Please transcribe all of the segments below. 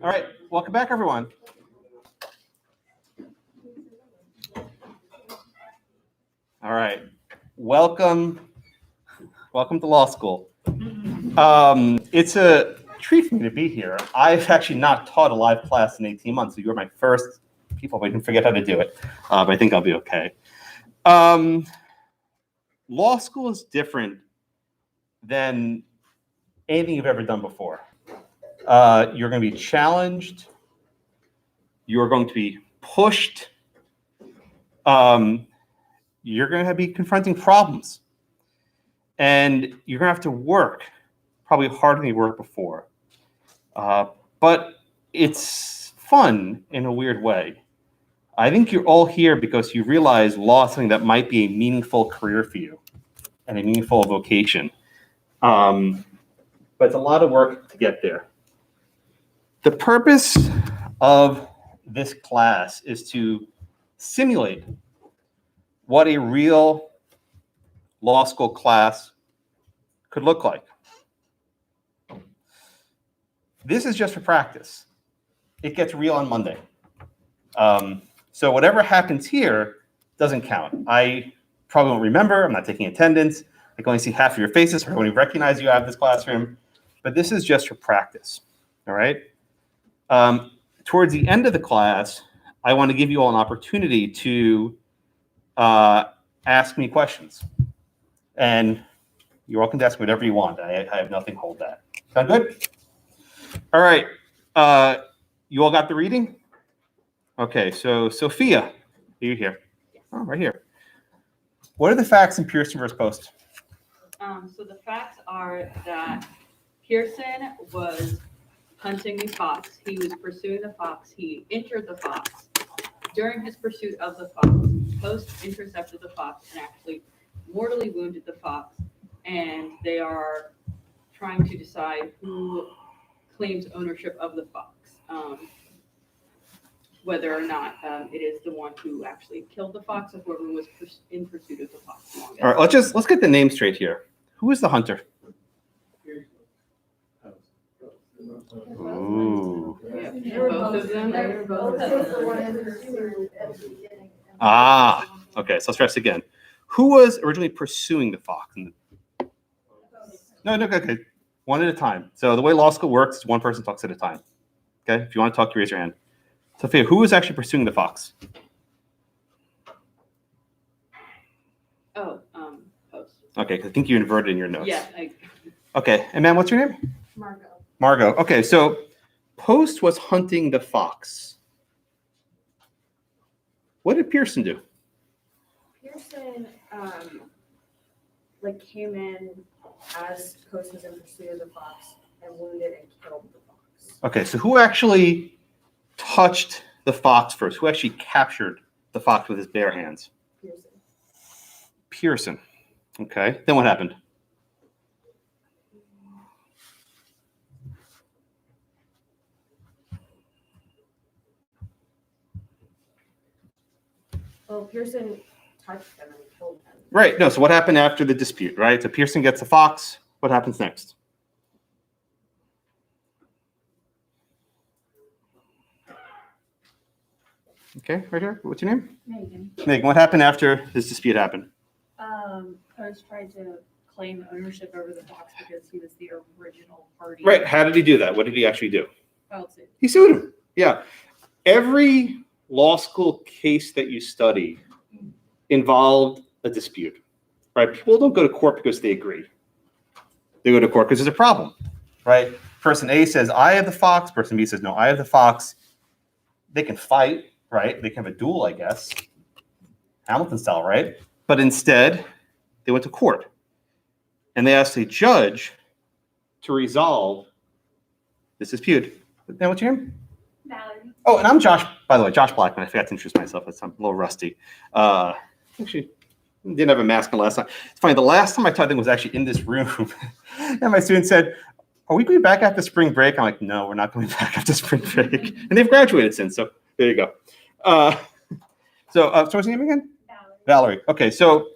All right, welcome back, everyone. All right, welcome to law school. It's a treat for me to be here. I've actually not taught a live class in 18 months, so you're my first people. I can forget how to do it, but I think I'll be okay. Law school is different than anything you've ever done before. You're going to be challenged. You're going to be pushed. You're going to be confronting problems. And you're going to have to work probably harder than you worked before. But it's fun in a weird way. I think you're all here because you realize law is something that might be a meaningful career for you and a meaningful vocation. But it's a lot of work to get there. The purpose of this class is to simulate what a real law school class could look like. This is just for practice. It gets real on Monday. So whatever happens here doesn't count. I probably won't remember. I'm not taking attendance. I can only see half of your faces. I only recognize you out of this classroom. But this is just for practice. All right? Towards the end of the class, I want to give you all an opportunity to ask me questions. And you're welcome to ask me whatever you want. I have nothing to hold that. Sound good? All right. You all got the reading? Okay, so Sophia, are you here? Oh, right here. What are the facts in Pearson versus Post? So the facts are that Pearson was hunting the fox. He was pursuing the fox. He injured the fox. During his pursuit of the fox, Post intercepted the fox and actually mortally wounded the fox. And they are trying to decide who claims ownership of the fox, whether or not it is the one who actually killed the fox or whoever was in pursuit of the fox. All right, let's get the name straight here. Who is the hunter? Ooh. Both of them. Okay, so let's stress again. Who was originally pursuing the fox? No, okay. One at a time. So the way law school works is one person talks at a time. Okay, if you want to talk, you raise your hand. Sophia, who was actually pursuing the fox? Post. Okay, because I think you inverted in your notes. Yeah. Okay, and ma'am, what's your name? Margot. Okay, so Post was hunting the fox. What did Pearson do? Pearson came in as Post was in pursuit of the fox and wounded and killed the fox. Okay, so who actually touched the fox first? Who actually captured the fox with his bare hands? Pearson. Okay, then what happened? Well, Pearson touched him and killed him. Right, no, so what happened after the dispute, right? So Pearson gets the fox. What happens next? Okay, right here. What's your name? Megan, what happened after this dispute happened? Post tried to claim ownership over the fox because he was the original party. Right, how did he do that? What did he actually do? Filed suit. He sued him. Yeah. Every law school case that you study involved a dispute, right? People don't go to court because they agree. They go to court because there's a problem, right? Person A says, I have the fox. Person B says, no, I have the fox. They can fight, right? They can have a duel, I guess. Hamilton style, right? But instead, they went to court. And they asked a judge to resolve this dispute. Now, what's your name? Valerie. Oh, and I'm Josh, by the way, Josh Blackman. I forgot to introduce myself. I'm a little rusty. Actually, didn't have a mask on last time. It's funny, the last time I taught, I think, was actually in this room. And my student said, are we going back after spring break? I'm like, no, we're not going back after spring break. And they've graduated since, so there you go. So what's your name again? Valerie. Okay, so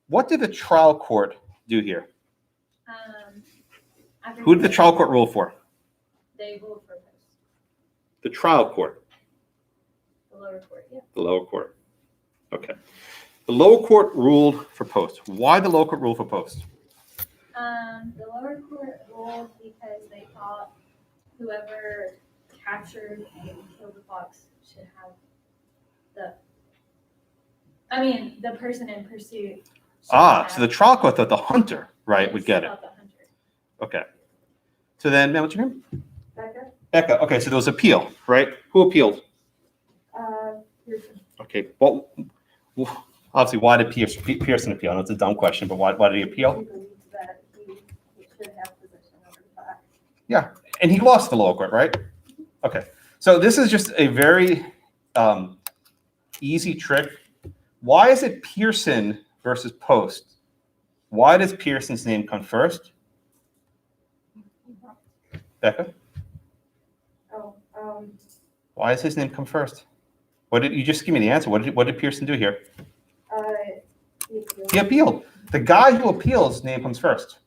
what did the trial court do here? Who did the trial court rule for? They ruled for post. The trial court, The lower court, yeah. the lower court. Okay. The lower court ruled for post. Why the lower court ruled for post? The lower court ruled because they thought whoever captured and killed the fox should have the person in pursuit. should So the trial court thought the hunter, right, would get it. thought the hunter. Okay. So then, man, what's your name? Becca? Becca. Okay, so there was appeal, right? Who appealed? Pearson. Okay, well, obviously, why did Pearson appeal? I know it's a dumb question, but why did he appeal? He believes that he should have possession over the fox. Yeah, and he lost the lower court, right? Okay, so this is just a very easy trick. Why is it Pearson versus Post? Why does Pearson's name come first? Becca, why does his name come first? What did you just give me the answer? What did Pearson do here? He appealed. The guy who appeals, name comes first.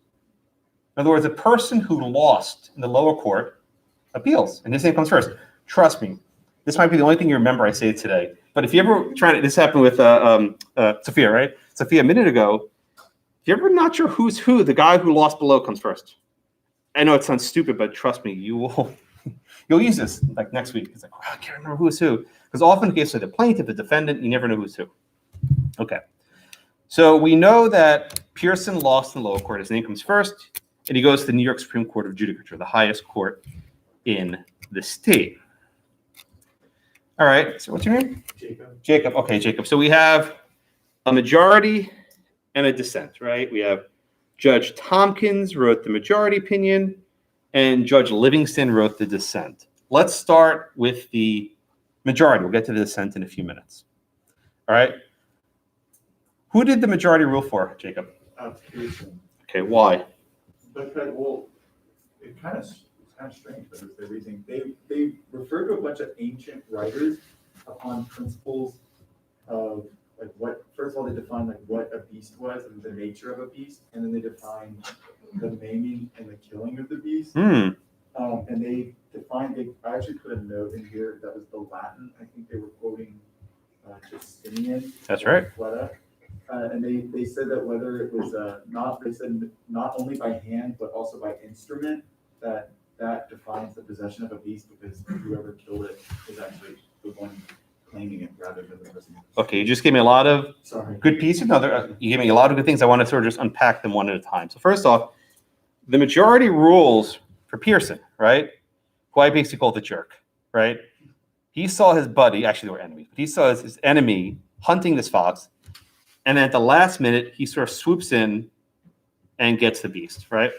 In other words, the person who lost in the lower court appeals, and his name comes first. Trust me, this might be the only thing you remember I say today. But if you ever try to, this happened with Sophia, right? Sophia, a minute ago, if you're ever not sure who's who, the guy who lost below comes first. I know it sounds stupid, but trust me, you'll use this like next week. It's like, oh, I can't remember who's who. Because often in the case of the plaintiff, the defendant, you never know who's who. Okay. So we know that Pearson lost in the lower court. His name comes first, and he goes to the New York Supreme Court of Judicature, the highest court in the state. All right. So what's your name? Jacob. Jacob. Okay, Jacob. So we have a majority and a dissent, right? We have Judge Tompkins wrote the majority opinion, and Judge Livingston wrote the dissent. Let's start with the majority. We'll get to the dissent in a few minutes. All right. Who did the majority rule for, Jacob? Pearson. Okay, why? Because, well, it's kind of strange, but it's everything. They refer to a bunch of ancient writers upon principles of like what. First of all, they define like what a beast was and the nature of a beast, and then they define the maiming and the killing of the beast. And they defined. I actually put a note in here that was the Latin. I think they were quoting Justinian. That's right. Fleta. And they said that whether it was not only by hand but also by instrument, that defines the possession of a beast, because whoever killed it is actually the one claiming it rather than the person. Okay, you just gave me a lot of Sorry. good pieces. No, you gave me a lot of good things. I want to sort of just unpack them one at a time. So first off, the majority rules for Pearson, right? Who I basically call the jerk, right? He saw his buddy, actually they were enemies, but he saw his enemy hunting this fox, and then at the last minute, he sort of swoops in and gets the beast, right?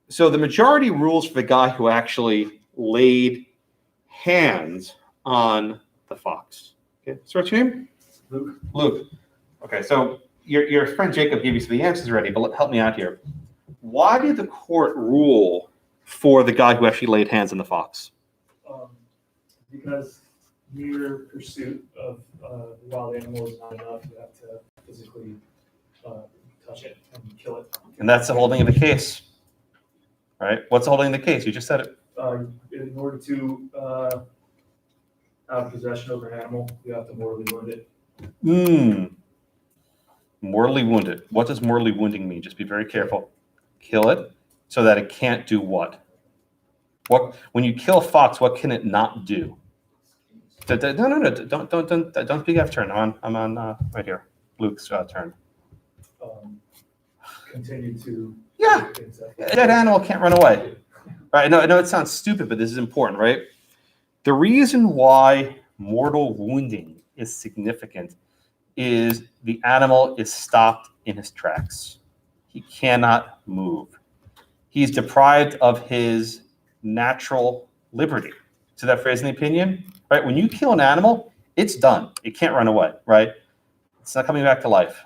So the majority rules for the guy who actually laid hands on the fox. Okay, so what's your name? Luke. Luke. Okay, so your friend Jacob gave you some of the answers already, but help me out here. Why did the court rule for the guy who actually laid hands on the fox? Because mere pursuit of the wild animal is not enough. You have to physically touch it and kill it. And that's the holding of the case, right? What's the holding of the case? You just said it. In order to have possession over an animal, you have to mortally wound it. Mortally wounded. What does mortally wounding mean? Just be very careful. Kill it so that it can't do what? When you kill a fox, what can it not do? No, don't speak after turn. I'm on right here. Luke's turn. Continue to. Yeah, a dead animal can't run away. Right? I know it sounds stupid, but this is important, right? The reason why mortal wounding is significant is the animal is stopped in his tracks. He cannot move. He's deprived of his natural liberty. So that phrase in the opinion, right? When you kill an animal, it's done. It can't run away, right? It's not coming back to life.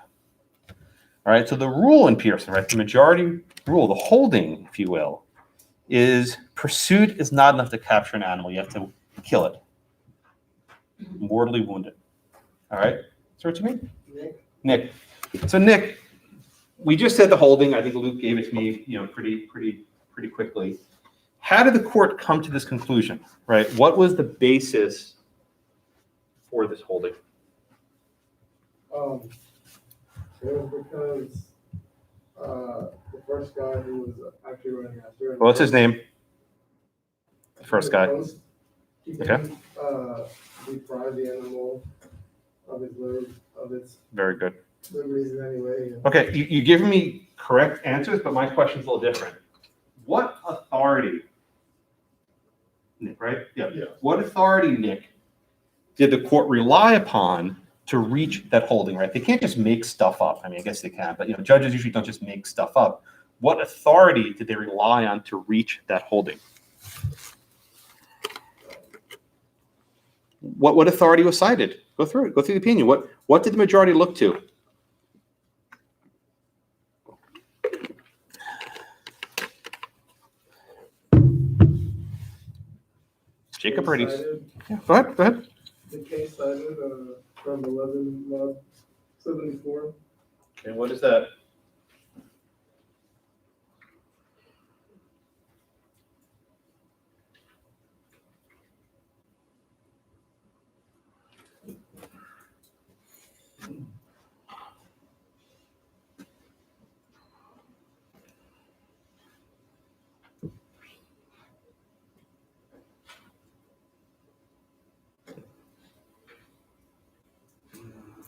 All right, so the rule in Pearson, right, the majority rule, the holding, if you will, is pursuit is not enough to capture an animal. You have to kill it. Mortally wound it. All right, so what you mean? Nick. So Nick, we just said the holding. I think Luke gave it to me, pretty quickly. how did the court come to this conclusion, right? What was the basis for this holding? It was because the first guy who was actually running after. What's his name? The first guy. He Okay. didn't deprive the animal of its Very good. liberties in any way. Okay, you're giving me correct answers, but my question's a little different. What authority, Nick, right? Yeah. Yeah. What authority, Nick, did the court rely upon to reach that holding, right? They can't just make stuff up. I mean, I guess they can, but judges usually don't just make stuff up. What authority did they rely on to reach that holding? What authority was cited? Go through it. Go through the opinion. What did the majority look to? Jacob Brady's. Yeah, go ahead. Go ahead. The case cited from 11/74. And what is that?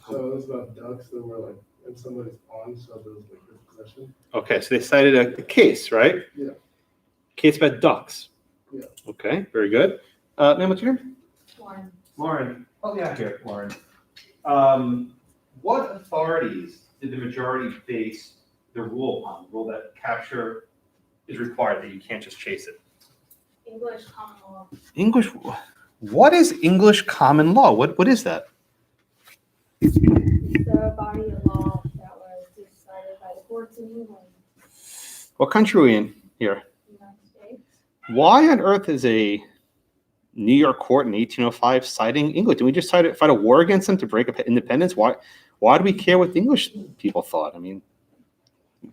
So it was about ducks that were like in somebody's pond, so there was like this possession. Okay, so they cited a case, right? Yeah. Case about ducks. Yeah. Okay, very good. Ma'am, what's your name? Lauren. Lauren. Help me out here, Lauren. What authorities did the majority base the rule upon? The rule that capture is required, that you can't just chase it. English common law. English. What is English common law? What is that? The body of law that was decided by the courts in England, What country are we in here? United States. Why on earth is a New York court in 1805 citing England? Did we just fight a war against them to break up independence? Why do we care what the English people thought? I mean,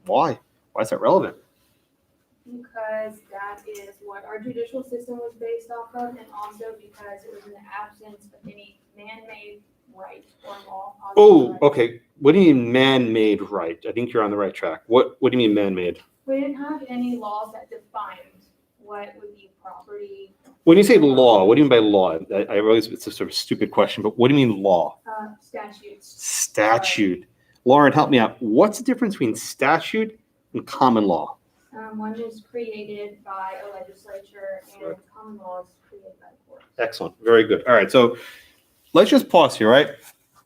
why? Why is that relevant? Because that is what our judicial system was based off of, and also because it was in the absence of any man-made right or law. Oh, okay. What do you mean man-made right? I think you're on the right track. What do you mean man-made? We didn't have any laws that defined what would be property. When you say law, what do you mean by law? I realize it's a sort of stupid question, but what do you mean law? Statutes. Statute. Lauren, help me out. What's the difference between statute and common law? One is created by a legislature, and common law is created by the courts. Excellent. Very good. All right. So let's just pause here, right?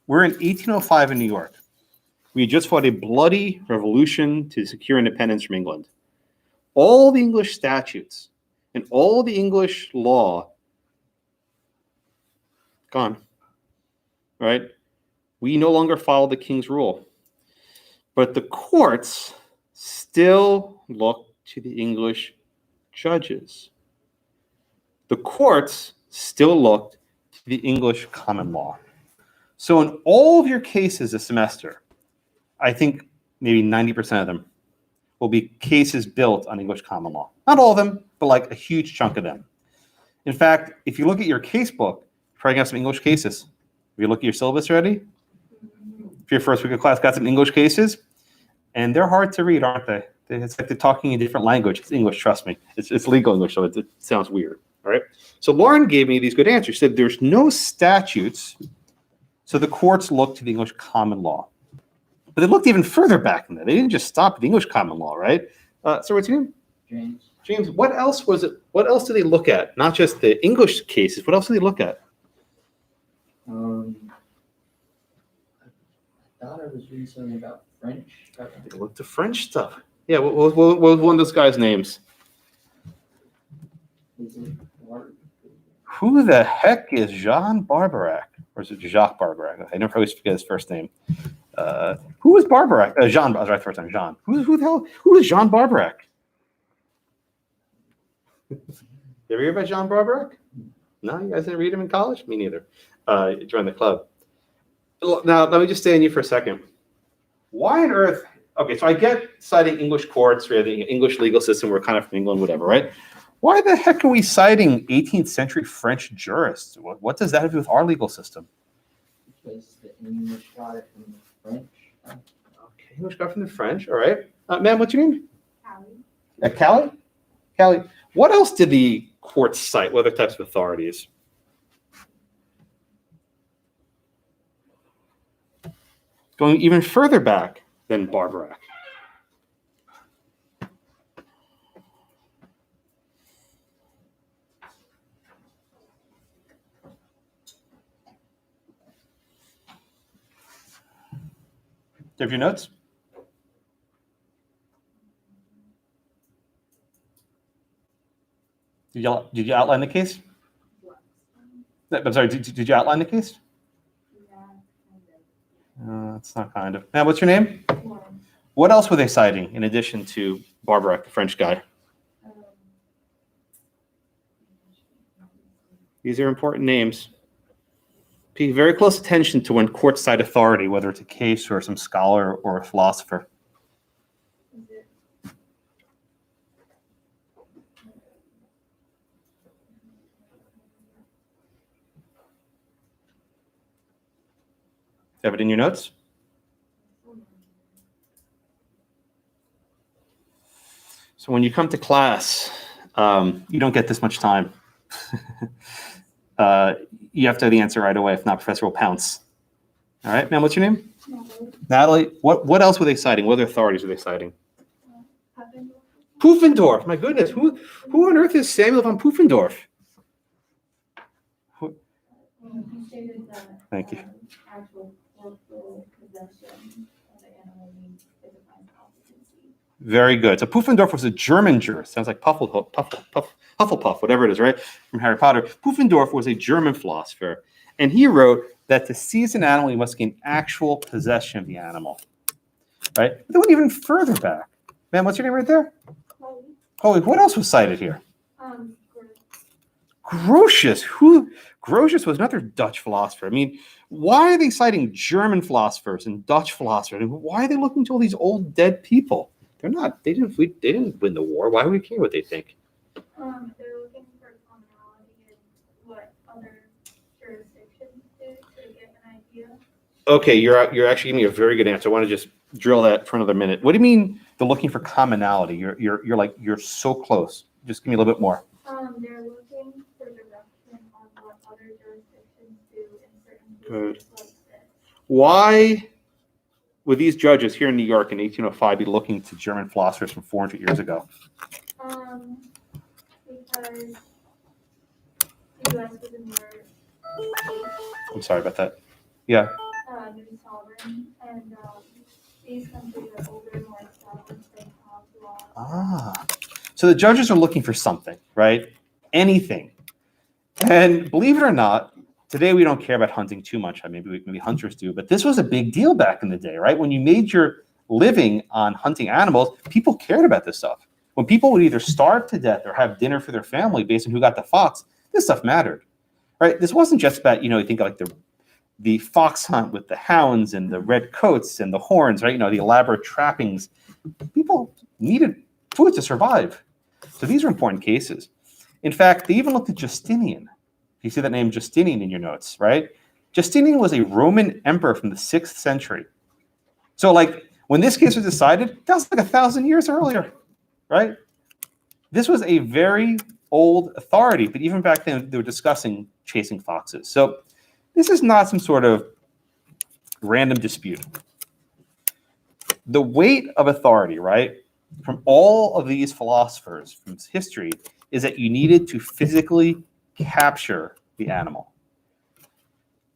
We're in 1805 in New York. We just fought a bloody revolution to secure independence from England. All the English statutes and all the English law gone, right? We no longer follow the king's rule. But the courts still look to the English judges. The courts still looked to the English common law. So in all of your cases this semester, I think maybe 90% of them will be cases built on English common law. Not all of them, but like a huge chunk of them. In fact, if you look at your case book, you're probably got some English cases. Have you looked at your syllabus already? If your first week of class got some English cases, and they're hard to read, aren't they? It's like they're talking a different language. It's English, trust me. It's legal English, so it sounds weird. All right. So Lauren gave me these good answers. She said there's no statutes, so the courts look to the English common law. But they looked even further back than that. They didn't just stop at the English common law, right? So what's your name? James. James, what else was it? What else did they look at? Not just the English cases. What else did they look at? I thought I was reading something about French. They looked at French stuff. Yeah, what was one of those guys' names? Was it Mark? Who the heck is Jean Barbarac? Or is it Jacques Barbarac? I never always forget his first name. Who is Barbarac? Jean, I was right the first time, Jean. Who the hell? Who is Jean Barbarac? You ever hear about Jean Barbarac? No, you guys didn't read him in college? Me neither. You joined the club. Now, let me just stay on you for a second. Why on earth? Okay, so I get citing English courts or the English legal system. We're kind of from England, whatever, right? Why the heck are we citing 18th century French jurists? What does that have to do with our legal system? Because the English got it from the French. Okay, English got from the French. All right. Ma'am, what's your name? Callie. Callie? Callie, what else did the court cite? What other types of authorities? Going even further back than Barbarac. Do you have your notes? Did you outline the case? I'm sorry, did you outline the case? It's not kind of. Now, what's your name? What else were they citing in addition to Barbarac, the French guy? These are important names. Pay very close attention to when courts cite authority, whether it's a case or some scholar or a philosopher. Have it in your notes? So when you come to class, you don't get this much time. You have to have the answer right away. If not, professor will pounce. All right, ma'am, what's your name? Natalie. What else were they citing? What other authorities were they citing? Pufendorf. My goodness, who on earth is Samuel von Pufendorf? Thank you. Actual corporal possession of the animal means it defines competency. Very good. So Pufendorf was a German jurist. Sounds like Hufflepuff, whatever it is, right? From Harry Potter. Pufendorf was a German philosopher, and he wrote that to seize an animal, you must gain actual possession of the animal, right? But they went even further back. Man, what's your name right there? Chloe. What else was cited here? Grotius. Grotius was another Dutch philosopher. I mean, why are they citing German philosophers and Dutch philosophers? I mean, why are they looking to all these old dead people? They didn't win the war. Why would we care what they think? They're looking for commonality in what other jurisdictions do to get an idea. Okay, you're actually giving me a very good answer. I want to just drill that for another minute. What do you mean they're looking for commonality? You're so close. Just give me a little bit more. They're looking for direction on what other jurisdictions do in certain cases like this. Why would these judges here in New York in 1805 be looking to German philosophers from 400 years ago? Because the U.S. was a newer I'm sorry about that. Yeah. new sovereign, and these countries are older, more established, they have laws. So the judges are looking for something, right? Anything. And believe it or not, today we don't care about hunting too much. Maybe hunters do, but this was a big deal back in the day, right? When you made your living on hunting animals, people cared about this stuff. When people would either starve to death or have dinner for their family based on who got the fox, this stuff mattered, right? This wasn't just about, you think like the fox hunt with the hounds and the red coats and the horns, right? The elaborate trappings. People needed food to survive. So these are important cases. In fact, they even looked at Justinian. You see that name Justinian in your notes, right? Justinian was a Roman emperor from the 6th century. So when this case was decided, that was 1,000 years earlier, right? This was a very old authority, but even back then they were discussing chasing foxes. So this is not some sort of random dispute. The weight of authority, right, from all of these philosophers from history is that you needed to physically capture the animal.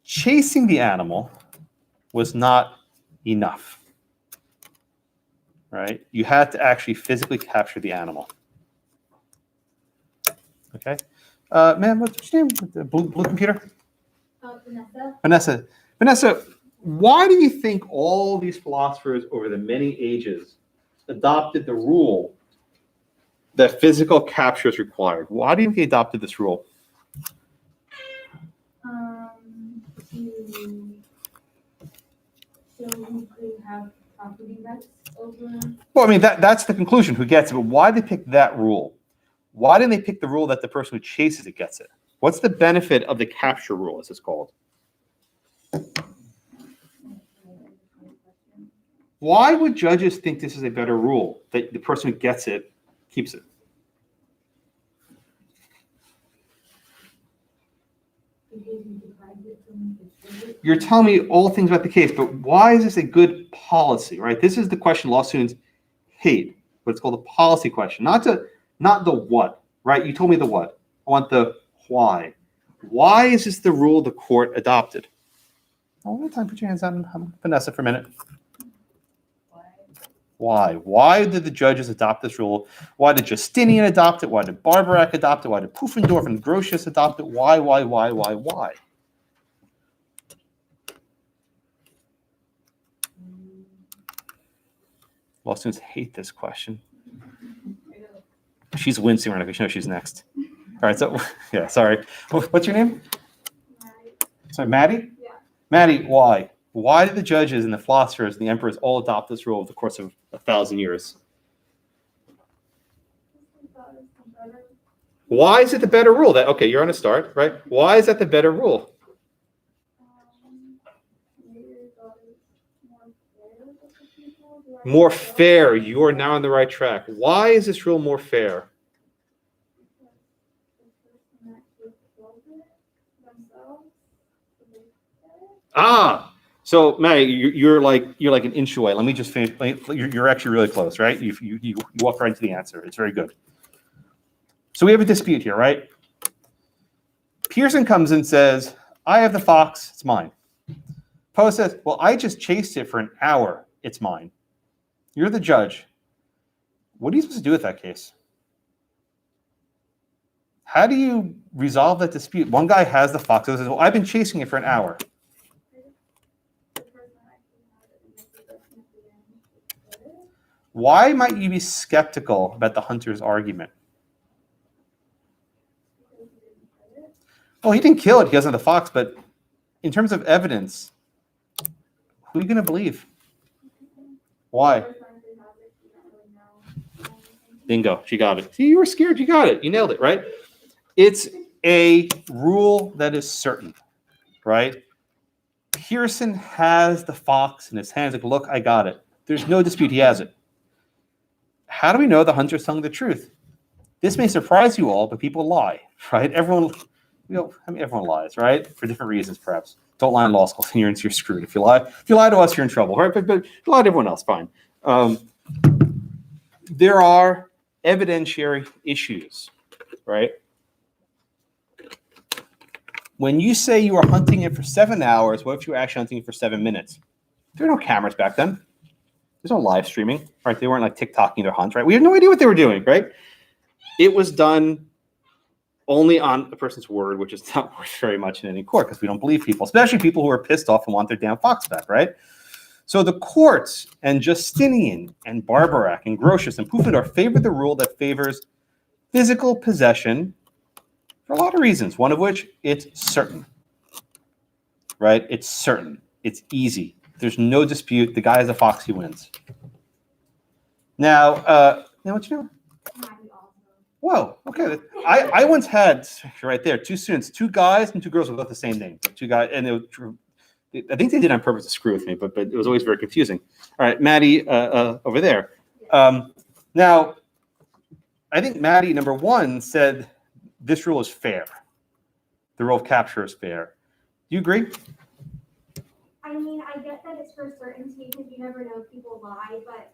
Chasing the animal was not enough, right? You had to actually physically capture the animal. Okay, ma'am, what's your name? The blue computer. Vanessa. Vanessa, why do you think all these philosophers over the many ages adopted the rule that physical capture is required? Why do you think they adopted this rule? So who could have property rights over? Well, that's the conclusion. Who gets it? But why they picked that rule? Why didn't they pick the rule that the person who chases it gets it? What's the benefit of the capture rule, as it's called? Why would judges think this is a better rule, that the person who gets it keeps it? You're telling me all things about the case, but why is this a good policy, right? This is the question law students hate, but it's called a policy question, not the what, right? You told me the what. I want the why. Why is this the rule the court adopted? One more time, put your hands down, Vanessa, for a minute. Why? Why did the judges adopt this rule? Why did Justinian adopt it? Why did Barbarac adopt it? Why did Pufendorf and Grotius adopt it? Why? Law students hate this question. She's wincing right now because she knows she's next. All right, so, yeah, sorry. What's your name? Sorry, Maddie? Yeah. Maddie, why? Why did the judges and the philosophers and the emperors all adopt this rule over the course of 1,000 years? Why is it the better rule? That okay, you're on a start, right? Why is that the better rule? More fair. You are now on the right track. Why is this rule more fair? So Maddie, you're like an inch away. Let me just finish. You're actually really close, right? You walk right into the answer. It's very good. So we have a dispute here, right? Pearson comes and says, "I have the fox. It's mine." Poe says, "Well, I just chased it for an hour. It's mine." You're the judge. What are you supposed to do with that case? How do you resolve that dispute? One guy has the fox and says, "Well, I've been chasing it for an hour." Why might you be skeptical about the hunter's argument? Well, he didn't kill it. He doesn't have the fox, but in terms of evidence, who are you going to believe? Why? Bingo. She got it. See, you were scared. You got it. You nailed it, right? It's a rule that is certain, right? Pearson has the fox in his hands. Like, look, I got it. There's no dispute. He has it. How do we know the hunter's telling the truth? This may surprise you all, but people lie, right? Everyone lies, right? For different reasons, perhaps. Don't lie in law school. You're screwed. If you lie to us, you're in trouble, right? But lie to everyone else, fine. There are evidentiary issues, right? When you say you are hunting it for 7 hours, what if you were actually hunting it for 7 minutes? There were no cameras back then. There's no live streaming, right? They weren't like TikToking their hunts, right? We have no idea what they were doing, right? It was done only on a person's word, which is not worth very much in any court because we don't believe people, especially people who are pissed off and want their damn fox back, right? So the courts and Justinian and Barbarac and Grotius and Pufendorf favored the rule that favors physical possession for a lot of reasons, one of which it's certain, right? It's certain. It's easy. There's no dispute. The guy has a fox. He wins. Now what you doing? Whoa. Okay. I once had right there 2 students, 2 guys and 2 girls with both the same name. 2 guys, and I think they did it on purpose to screw with me, but it was always very confusing. All right, Maddie, over there. Now, I think Maddie, number 1, said this rule is fair. The rule of capture is fair. Do you agree? I mean, I get that it's for certainty because you never know if people lie, but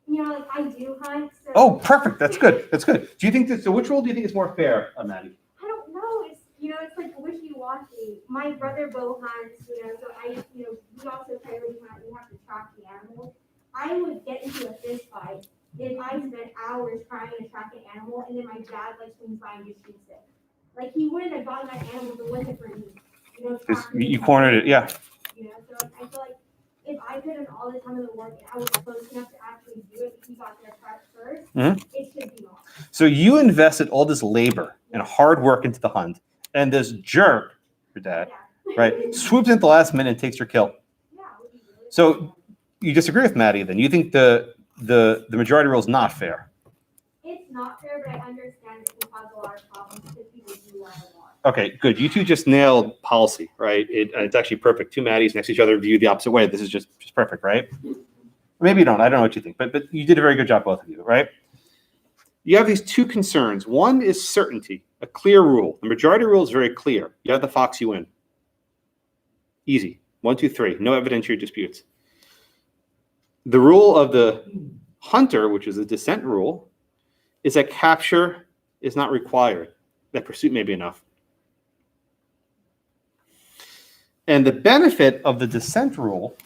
like I do hunt. So Oh, perfect. That's good. That's good. Do you think that? So, which rule do you think is more fair, Maddie? I don't know. It's like wishy-washy. My brother bow hunts, so we also priority hunt. We have to track the animal. I would get into a fist fight if I spent hours trying to track an animal, and then my dad swings by and just shoots it. Like he wouldn't have gotten that animal if it wasn't for me. You cornered it, yeah. So I feel like if I put in all the time in the work and I was close enough to actually do it, if he got there first, it should be on. So you invested all this labor and hard work into the hunt, and this jerk, your dad, right, swoops in at the last minute and takes your kill. So you disagree with Maddie then? You think the majority rule is not fair? It's not fair, but I understand it can cause a lot of problems because people do want to walk. Okay, good. You two just nailed policy, right? It's actually perfect. Two Maddies next to each other view the opposite way. This is just perfect, right? Maybe you don't. I don't know what you think, but you did a very good job, both of you, right? You have these two concerns. One is certainty, a clear rule. The majority rule is very clear. You have the fox, you win. Easy. 1, 2, 3. No evidentiary disputes. The rule of the hunter, which is a dissent rule, is that capture is not required. That pursuit may be enough. And the benefit of the dissent rule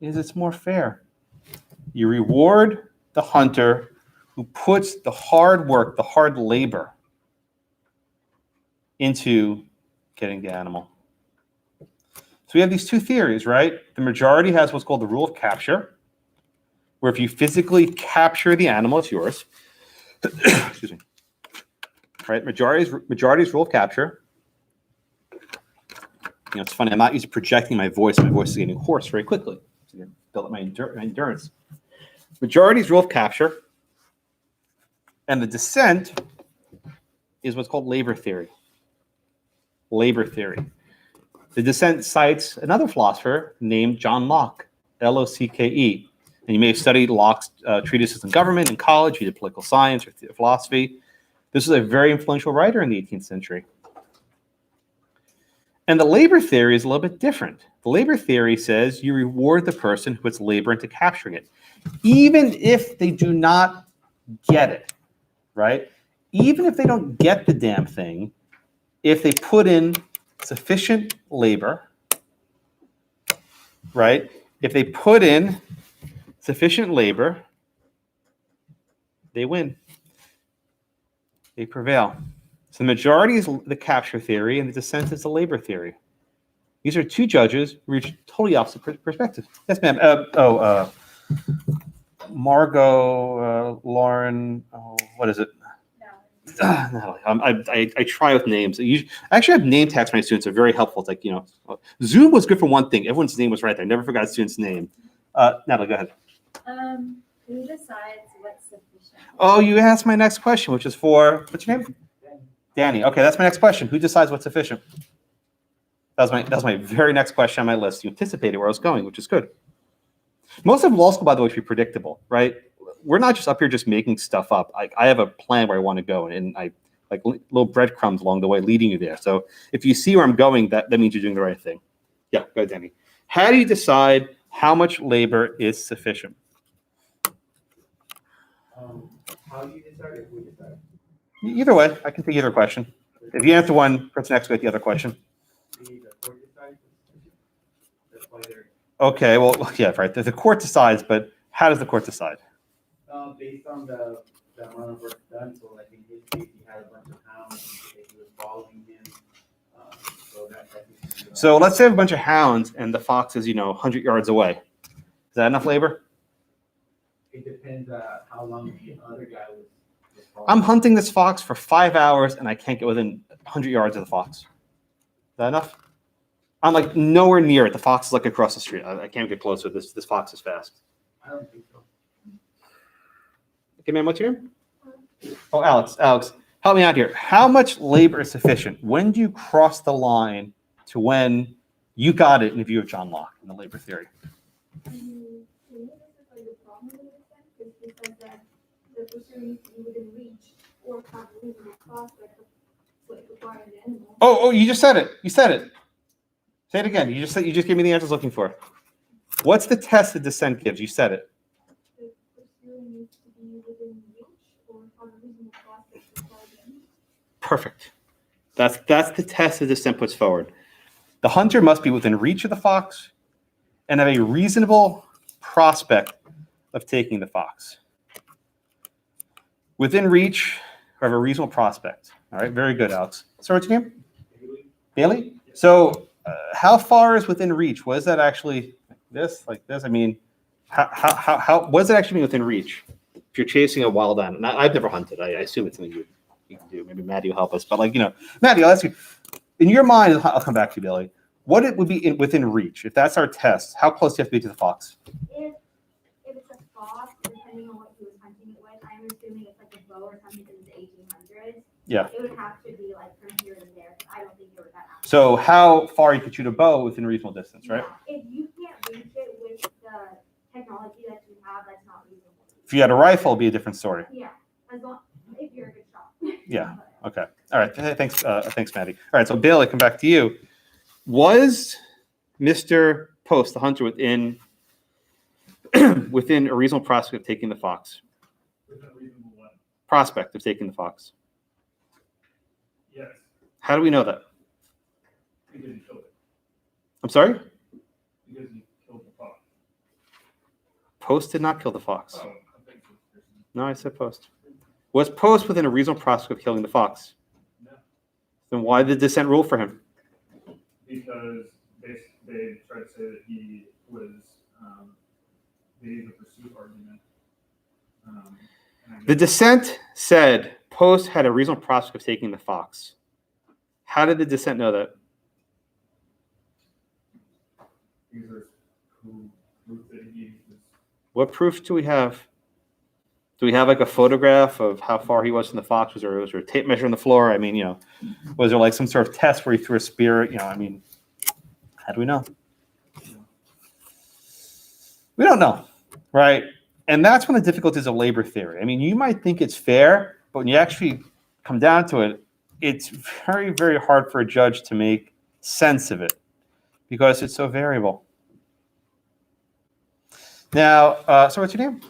is it's more fair. You reward the hunter who puts the hard work, the hard labor into getting the animal. So we have these two theories, right? The majority has what's called the rule of capture, where if you physically capture the animal, it's yours. Excuse me. Right? Majority's rule of capture. You know, it's funny. I'm not used to projecting my voice. My voice is getting hoarse very quickly. So build up my endurance. Majority's rule of capture, and the dissent is what's called labor theory. Labor theory. The dissent cites another philosopher named John Locke, Locke. And you may have studied Locke's treatises on government in college. He did political science or philosophy. This is a very influential writer in the 18th century. And the labor theory is a little bit different. The labor theory says you reward the person who puts labor into capturing it, even if they do not get it, right? Even if they don't get the damn thing, if they put in sufficient labor, right? If they put in sufficient labor, they win. They prevail. So the majority is the capture theory, and the dissent is the labor theory. These are two judges who reach totally opposite perspectives. Yes, ma'am. Margot, Lauren, what is it? Natalie. I try with names. I actually have name tags for my students. They're very helpful. It's like, you know, Zoom was good for one thing. Everyone's name was right there. I never forgot a student's name. Natalie, go ahead. Who decides what's sufficient? Oh, you asked my next question, which is for, what's your name? Danny. Okay, that's my next question. Who decides what's sufficient? That was my very next question on my list. You anticipated where I was going, which is good. Most of law school, by the way, should be predictable, right? We're not just up here just making stuff up. I have a plan where I want to go, and I like little breadcrumbs along the way leading you there. So if you see where I'm going, that means you're doing the right thing. Yeah, go ahead, Danny. How do you decide how much labor is sufficient? How do you decide or who decides? Either way, I can take either question. If you answer one, person next to it, the other question. The court decides. That's why they're Okay, well, yeah, right. The court decides, but how does the court decide? based on the amount of work done. So like in his case, he had a bunch of hounds and he was following him. So let's say I have a bunch of hounds and the fox is, 100 yards away. Is that enough labor? It depends how long the other guy was following. I'm hunting this fox for 5 hours and I can't get within 100 yards of the fox. Is that enough? I'm like nowhere near it. The fox is like across the street. I can't get closer. This fox is fast. I don't think so. Okay, ma'am, what's your name? Oh, Alex. Alex, help me out here. How much labor is sufficient? When do you cross the line to when you got it in the view of John Locke in the labor theory? To me, this is like the problem with this sense, is because that the pursuit needs to be within reach or have reasonable prospect of like acquiring the animal. Oh, you just said it. You said it. Say it again. You just gave me the answers looking for. What's the test that dissent gives? You said it. The pursuit needs to be within reach or have reasonable prospect of acquiring the animal. Perfect. That's the test that dissent puts forward. The hunter must be within reach of the fox and have a reasonable prospect of taking the fox. Within reach or have a reasonable prospect. All right, very good, Alex. So what's your name? Bailey? So how far is within reach? Was that actually like this? I mean, how what does it actually mean within reach? If you're chasing a wild animal, I've never hunted. I assume it's something you can do. Maybe Maddie will help us. But Maddie, I'll ask you. In your mind, I'll come back to you, Billy. What it would be within reach? If that's our test, how close do you have to be to the fox? If it's a fox, depending on what he was hunting it with, I'm assuming it's like a bow or something because it's 18 Yeah. It would have to be like from here to there, 'cause I don't think they were that accurate. So how far you could shoot a bow within reasonable distance, right? Yeah, if you can't reach it with the technology that you have, that's not reasonable. If you had a rifle, it'd be a different story. Yeah, as long, if you're a good shot. Yeah. Okay. All right. Thanks. Thanks, Maddie. All right. So Bailey, come back to you. Was Mr. Post, the hunter, within within a reasonable prospect of taking the fox? Within a reasonable what? Prospect of taking the fox. Yes, How do we know that? because you killed it. I'm sorry? Because you killed the fox. Post did not kill the fox. Oh, I think so. No, I said Post. Was Post within a reasonable prospect of killing the fox? No. Then why did dissent rule for him? Because they tried to say that he was, they used a pursuit argument. And I The guess- dissent said Post had a reasonable prospect of taking the fox. How did the dissent know that? Because there's proof that he was. What proof do we have? Do we have like a photograph of how far he was from the fox? Was there a tape measure on the floor? I mean, was there like some sort of test where he threw a spear? I mean, how do we know? We don't know, right? And that's one of the difficulties of labor theory. I mean, you might think it's fair, but when you actually come down to it, it's very, very hard for a judge to make sense of it because it's so variable. Now, so what's your name?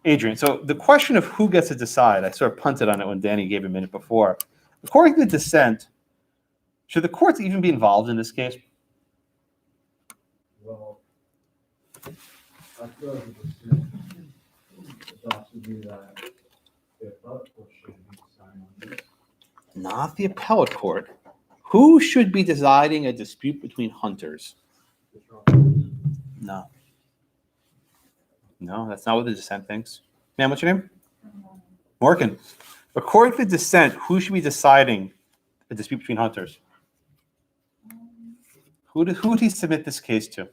Adrian. So the question of who gets to decide, I sort of punted on it when Danny gave a minute before. According to the dissent, should the courts even be involved in this case? Well, I feel like the thought would be that the appellate court should be deciding on this. Not the appellate court. Who should be deciding a dispute between hunters? No. No, that's not what the dissent thinks. Ma'am, what's your name? Morgan. According to the dissent, who should be deciding a dispute between hunters? Who would he submit this case to?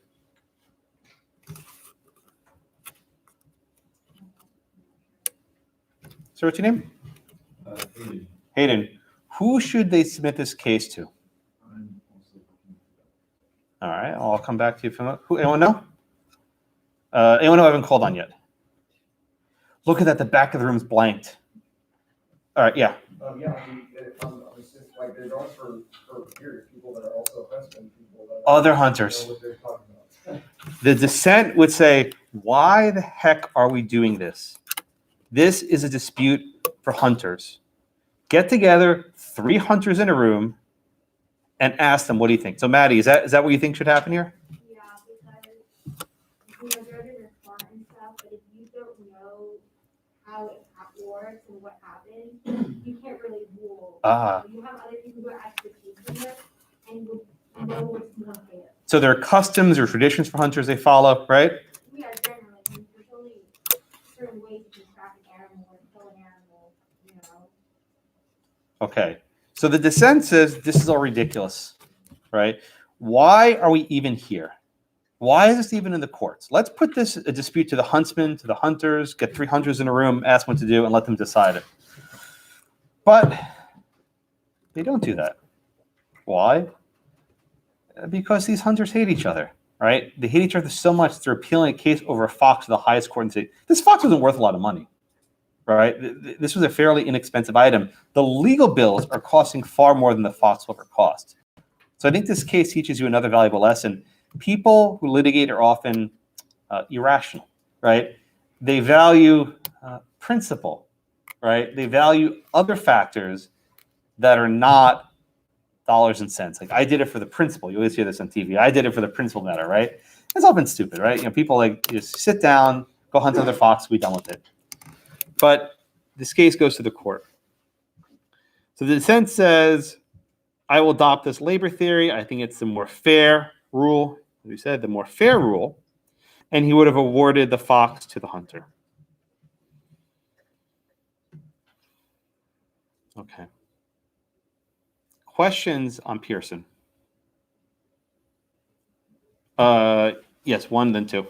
Sir, what's your name? Hayden. Who should they submit this case to? All right, I'll come back to you. Who? Anyone know? Anyone who I haven't called on yet? Look at that. The back of the room's blanked. All right, yeah. Yeah, I mean, it's just like there's also for here people that are also husband people that Other hunters. know what they're talking about. The dissent would say, why the heck are we doing this? This is a dispute for hunters. Get together, 3 hunters in a room, and ask them, what do you think? So, Maddie, is that what you think should happen here? Yeah, because, they're gonna respond and stuff, but if you don't know how it works and what happened, you can't really rule. Ah. You have other people who are expertise in it and would know what's more fair. So there are customs or traditions for hunters they follow, right? Yeah, generally, there's only certain ways you can track an animal or kill an animal, Okay. So the dissent says this is all ridiculous, right? Why are we even here? Why is this even in the courts? Let's put this a dispute to the huntsmen, to the hunters, get 3 hunters in a room, ask what to do, and let them decide it. But they don't do that. Why? Because these hunters hate each other, right? They hate each other so much they're appealing a case over a fox to the highest court and say, this fox wasn't worth a lot of money, right? This was a fairly inexpensive item. The legal bills are costing far more than the fox will ever cost. So I think this case teaches you another valuable lesson. People who litigate are often irrational, right? They value principle, right? They value other factors that are not dollars and cents. Like, I did it for the principle. You always hear this on TV. I did it for the principle matter, right? It's all been stupid, right? People like just sit down, go hunt another fox, be done with it. But this case goes to the court. So the dissent says, I will adopt this labor theory. I think it's the more fair rule. As we said, the more fair rule. And he would have awarded the fox to the hunter. Okay. Questions on Pearson? Yes, 1, then 2.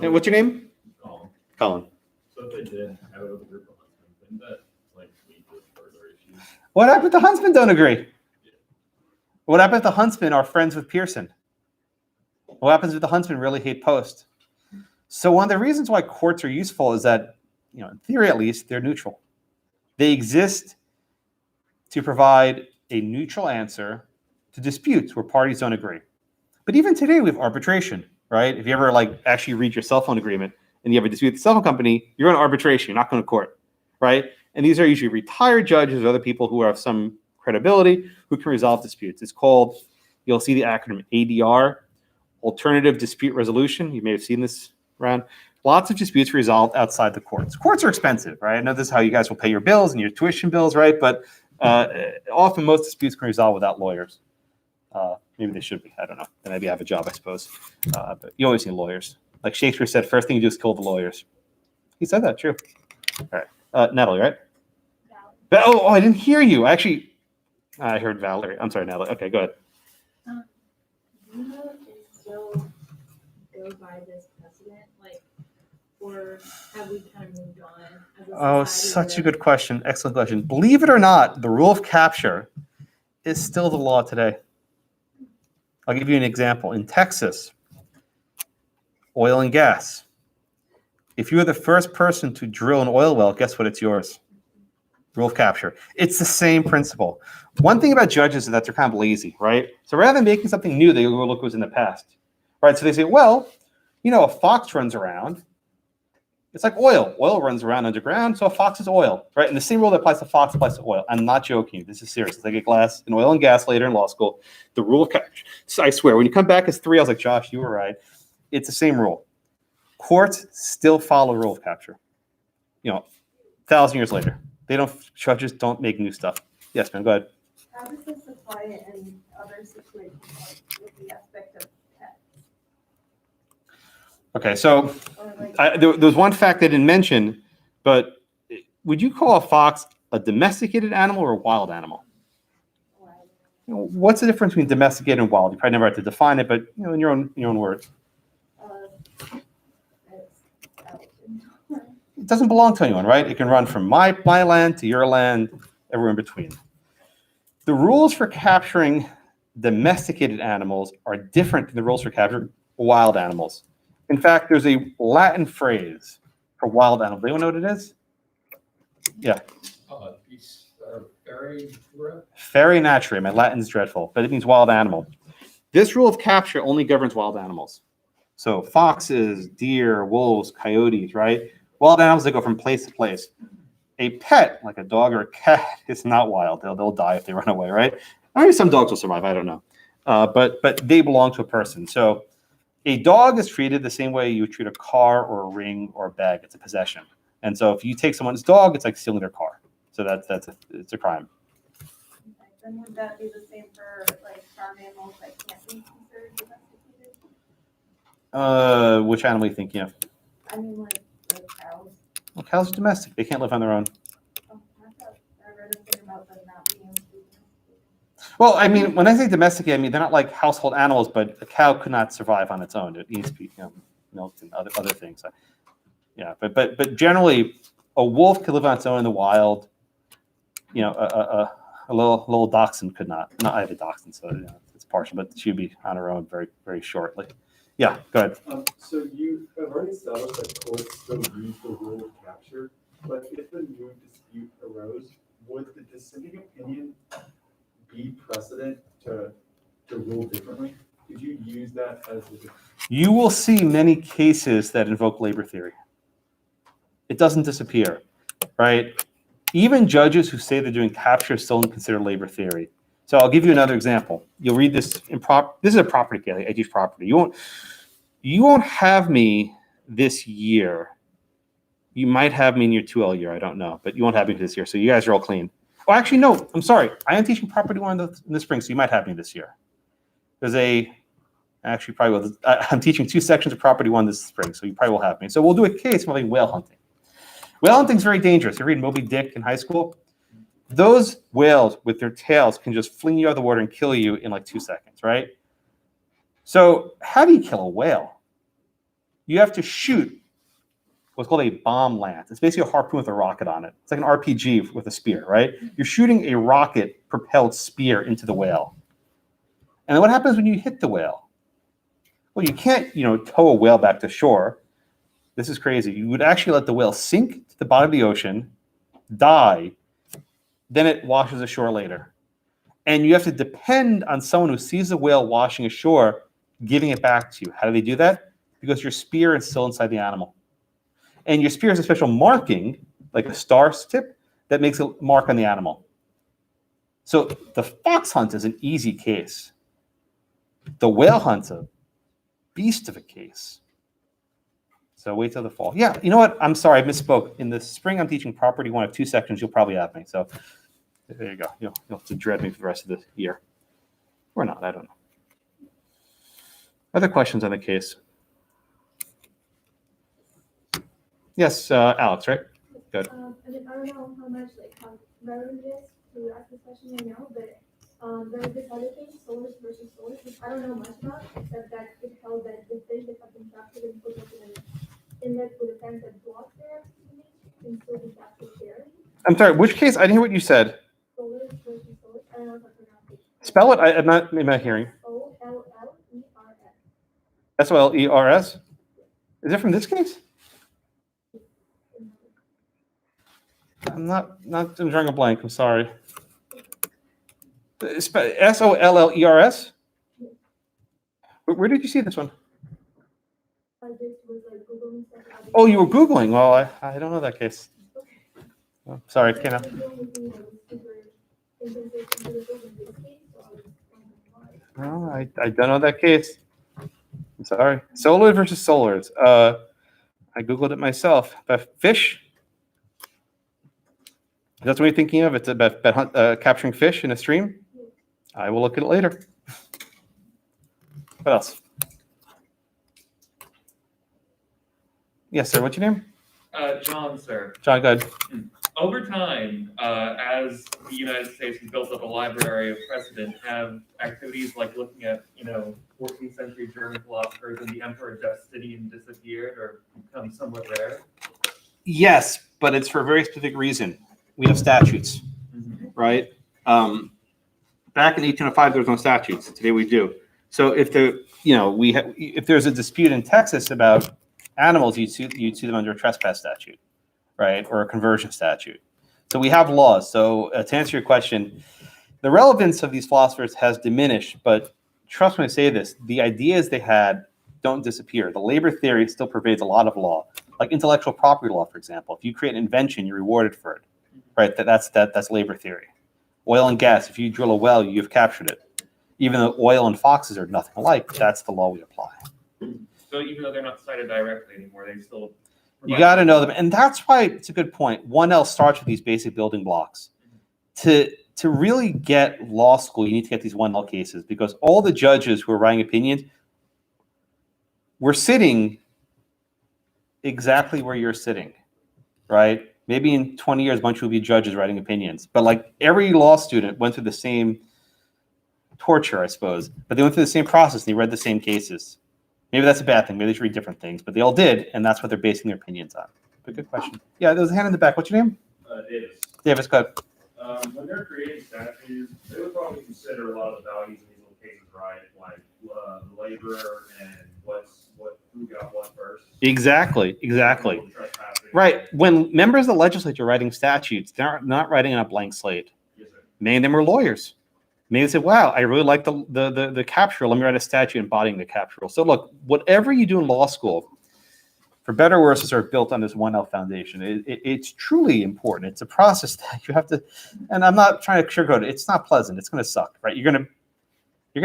Hey, what's your name? Colin. Colin. So if they did have it with a group of huntsmen, didn't that like lead to What happened if the huntsmen don't agree? What happens if the huntsmen are friends with Pearson? What happens if the huntsmen really hate Post? So one of the reasons why courts are useful is that, in theory at least, they're neutral. They exist to provide a neutral answer to disputes where parties don't agree. But even today we have arbitration, right? If you ever actually read your cell phone agreement and you have a dispute with the cell phone company, you're on arbitration, you're not going to court, right? And these are usually retired judges or other people who have some credibility who can resolve disputes. It's called, you'll see the acronym ADR, Alternative Dispute Resolution. You may have seen this around. Lots of disputes resolved outside the courts. Courts are expensive, right? I know this is how you guys will pay your bills and your tuition bills, right? But often most disputes can resolve without lawyers. Maybe they should be. I don't know. They maybe have a job, I suppose. But you always need lawyers. Like Shakespeare said, first thing you do is kill the lawyers. He said that, true. All right. Natalie, right? Oh, I didn't hear you. Actually, I heard Valerie. I'm sorry, Natalie. Okay, go ahead. Do you know if they still go by this precedent, or have we kind of moved on? As a Oh, society such a where- good question. Excellent question. Believe it or not, the rule of capture is still the law today. I'll give you an example. In Texas, oil and gas. If you're the first person to drill an oil well, guess what? It's yours. Rule of capture. It's the same principle. One thing about judges is that they're kind of lazy, right? So rather than making something new, they go look what was in the past, right? So they say, well, a fox runs around. It's like oil. Oil runs around underground, so a fox is oil, right? And the same rule that applies to fox applies to oil. I'm not joking. This is serious. It's like a class in oil and gas later in law school. The rule of capture. So I swear, when you come back as 3, I was like, Josh, you were right. It's the same rule. Courts still follow rule of capture. 1,000 years later. Judges don't make new stuff. Yes, man, go ahead. How does this apply in other situations, with the aspect of pets? Okay, so Or there was one fact I didn't mention, but would you call a fox a domesticated animal or a wild animal? What's the difference between domesticated and wild? You probably never had to define it, but in your own words. It doesn't belong to anyone, right? It can run from my land to your land, everywhere in between. The rules for capturing domesticated animals are different than the rules for capturing wild animals. In fact, there's a Latin phrase for wild animals. Anyone know what it is? Yeah. Feri naturae. My Latin's dreadful, but it means wild animal. This rule of capture only governs wild animals. So foxes, deer, wolves, coyotes, right? Wild animals, they go from place to place. A pet, like a dog or a cat, is not wild. They'll die if they run away, right? Maybe some dogs will survive. I don't know. But they belong to a person. So a dog is treated the same way you would treat a car or a ring or a bag. It's a possession. And so if you take someone's dog, it's like stealing their ar. So it's a crime. then would that be the same for farm animals that can't be considered domesticated? Which animal are you thinking of? I mean, like cows. Well, cows are domestic. They can't live on their own. Oh, I read a thing about them not being able to be domesticated. Well, I mean, when I say domestic, I mean they're not like household animals, but a cow could not survive on its own. It needs to be milked and other things. Yeah, but generally, a wolf could live on its own in the wild. A little dachshund could not. No, I have a dachshund, so it's partial, but she would be on her own very, very shortly. Yeah, go ahead. So you have already established that courts still use the rule of capture, but if a new dispute arose, would the dissenting opinion be precedent to rule differently? Could you use that as a... You will see many cases that invoke labor theory. It doesn't disappear, right? Even judges who say they're doing capture still consider labor theory. So I'll give you another example. You'll read this this is a property case. I teach property. You won't have me this year. You might have me in your 2L year. I don't know, but you won't have me this year. So you guys are all clean. Oh, actually, no. I'm sorry. I am teaching property 1 in the spring, so you might have me this year. I'm teaching 2 sections of property 1 this spring, so you probably will have me. So we'll do a case involving whale hunting. Whale hunting is very dangerous. You read Moby Dick in high school. Those whales with their tails can just fling you out of the water and kill you in like 2 seconds, right? So how do you kill a whale? You have to shoot what's called a bomb lance. It's basically a harpoon with a rocket on it. It's like an RPG with a spear, right? You're shooting a rocket-propelled spear into the whale. And then what happens when you hit the whale? Well, you can't, tow a whale back to shore. This is crazy. You would actually let the whale sink to the bottom of the ocean, die, then it washes ashore later. And you have to depend on someone who sees the whale washing ashore, giving it back to you. How do they do that? Because your spear is still inside the animal. And your spear has a special marking, like a star tip, that makes a mark on the animal. So the fox hunt is an easy case. The whale hunt's a beast of a case. So wait till the fall. Yeah, you know what? I'm sorry, I misspoke. In the spring, I'm teaching property 1 of 2 sections. You'll probably have me. So there you go. You'll have to dread me for the rest of the year. Or not, I don't know. Other questions on the case? Yes, Alex, right? Good. I mean, I don't know how much, how relevant it is to ask this question right now, but there's this other thing, solars versus solars, which I don't know much about, except that it held that the fish that have been captured and put up in an inlet with a fence that blocks their activity can still be captured there. I'm sorry, which case? I didn't hear what you said. Solars versus solars, I don't know if I pronounced it. Spell it. I'm not hearing. Sollers. SOLERS? Is it from this case? I'm I'm drawing a blank. I'm sorry. SOLLERS? Where did you see this one? I just was Googling stuff. Oh, you were Googling. Well, I don't know that case. Oh, sorry, I can't. No, I don't know that case. I'm sorry. Solar versus solars. I Googled it myself. About fish? That's what you're thinking of? It's about capturing fish in a stream? I will look at it later. What else? Yes, sir. What's your name? John, sir. John, go ahead. Over time, as the United States has built up a library of precedent, have activities like looking at, 14th century German philosophers and the Emperor Justinian disappeared or become somewhat rare? Yes, but it's for a very specific reason. We have statutes, right? Back in 1805, there was no statutes. Today we do. So if if there's a dispute in Texas about animals, you'd sue them under a trespass statute, right, or a conversion statute. So we have laws. So to answer your question, the relevance of these philosophers has diminished, but trust me when I say this, the ideas they had don't disappear. The labor theory still pervades a lot of law, like intellectual property law, for example. If you create an invention, you're rewarded for it, right? That's labor theory. Oil and gas, if you drill a well, you've captured it. Even though oil and foxes are nothing alike, that's the law we apply. So even though they're not cited directly anymore, they still... You got to know them. And that's why it's a good point. 1L starts with these basic building blocks. To really get law school, you need to get these 1L cases because all the judges who are writing opinions were sitting exactly where you're sitting, right? Maybe in 20 years, a bunch will be judges writing opinions. But like every law student went through the same torture, I suppose. But they went through the same process and they read the same cases. Maybe that's a bad thing. Maybe they should read different things. But they all did, and that's what they're basing their opinions on. But good question. Yeah, there was a hand in the back. What's your name? Davis. Davis, go ahead. When they're creating statutes, they would probably consider a lot of the values in these little cases, right? Like labor and who got what first. Exactly. Right. When members of the legislature are writing statutes, they're not writing on a blank slate. Yes, sir. Many of them are lawyers. Maybe they say, wow, I really like the capture rule. Let me write a statute embodying the capture rule. So look, whatever you do in law school, for better or worse, is built on this 1L foundation. It's truly important. It's a process that you have to, and I'm not trying to sugarcoat it. It's not pleasant. It's going to suck, right? You're going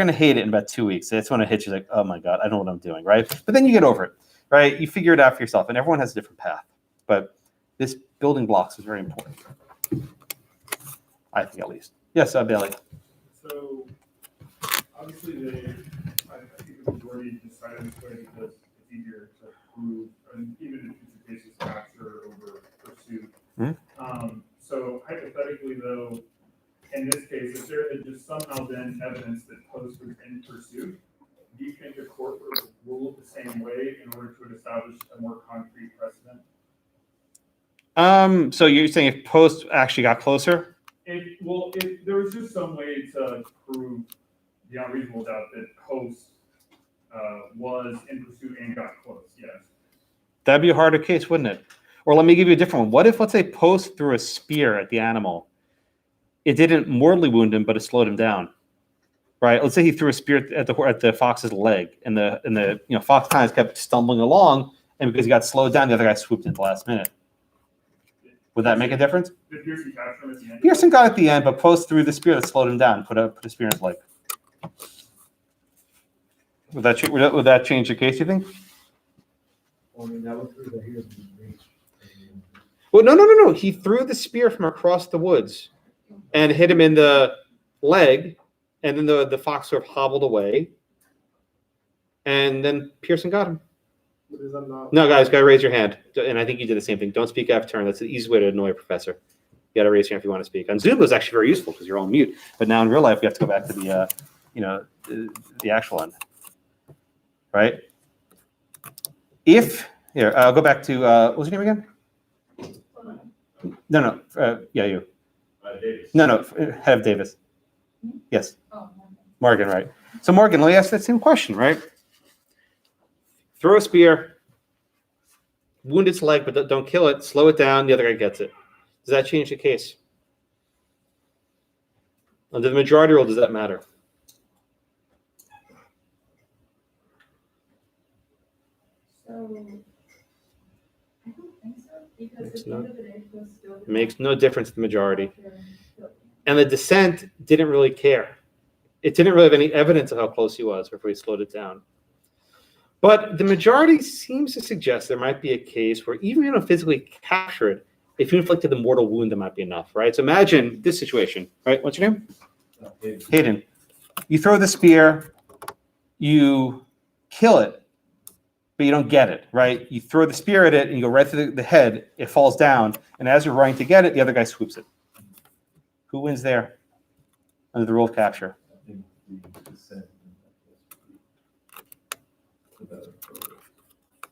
to hate it in about 2 weeks. It's when it hits you like, oh my God, I know what I'm doing, right? But then you get over it, right? You figure it out for yourself, and everyone has a different path. But this building blocks is very important. I think at least. Yes, Bailey. So obviously I think the majority decided this way because it's easier to prove, and even in future cases, capture over pursuit. Mm-hmm. So hypothetically, though, in this case, if there had just somehow been evidence that Post was in pursuit, do you think the court would rule the same way in order to establish a more concrete precedent? So you're saying if post actually got closer? If there was just some way to prove beyond reasonable doubt that Post was in pursuit and got close, yes. That'd be a harder case, wouldn't it? Or let me give you a different one. What if, let's say, Post threw a spear at the animal? It didn't mortally wound him, but it slowed him down. Right? Let's say he threw a spear at the fox's leg, and the fox kind of kept stumbling along, and because he got slowed down, the other guy swooped in at the last minute. Would that make a difference? Did Pearson capture him at the end? Pearson got at the end, but Post threw the spear that slowed him down, put a spear in his leg. Would that change the case, you think? Well, I mean, that would prove that he was in reach. Well, no. He threw the spear from across the woods and hit him in the leg, and then the fox sort of hobbled away, and then Pearson got him. But is that not? No, guys, gotta raise your hand. And I think you did the same thing. Don't speak out of turn. That's the easiest way to annoy a professor. You gotta raise your hand if you want to speak. On Zoom, it was actually very useful because you're all mute. But now in real life, we have to go back to the actual one, right? I'll go back to what was your name again? No, yeah, you. Davis. No, head of Davis. Yes. Morgan, right? So Morgan, let me ask that same question, right? Throw a spear, wound its leg, but don't kill it. Slow it down. The other guy gets it. Does that change the case? Under the majority rule, does that matter? So, I don't think so, because at the end of the day, it was still. It makes no difference to the majority. And the dissent didn't really care. It didn't really have any evidence of how close he was before he slowed it down. But the majority seems to suggest there might be a case where even if you don't physically capture it, if you inflicted a mortal wound, that might be enough, right? So imagine this situation, right? What's your name? Hayden. You throw the spear, you kill it, but you don't get it, right? You throw the spear at it and you go right through the head, it falls down, and as you're running to get it, the other guy swoops it. Who wins there under the rule of capture?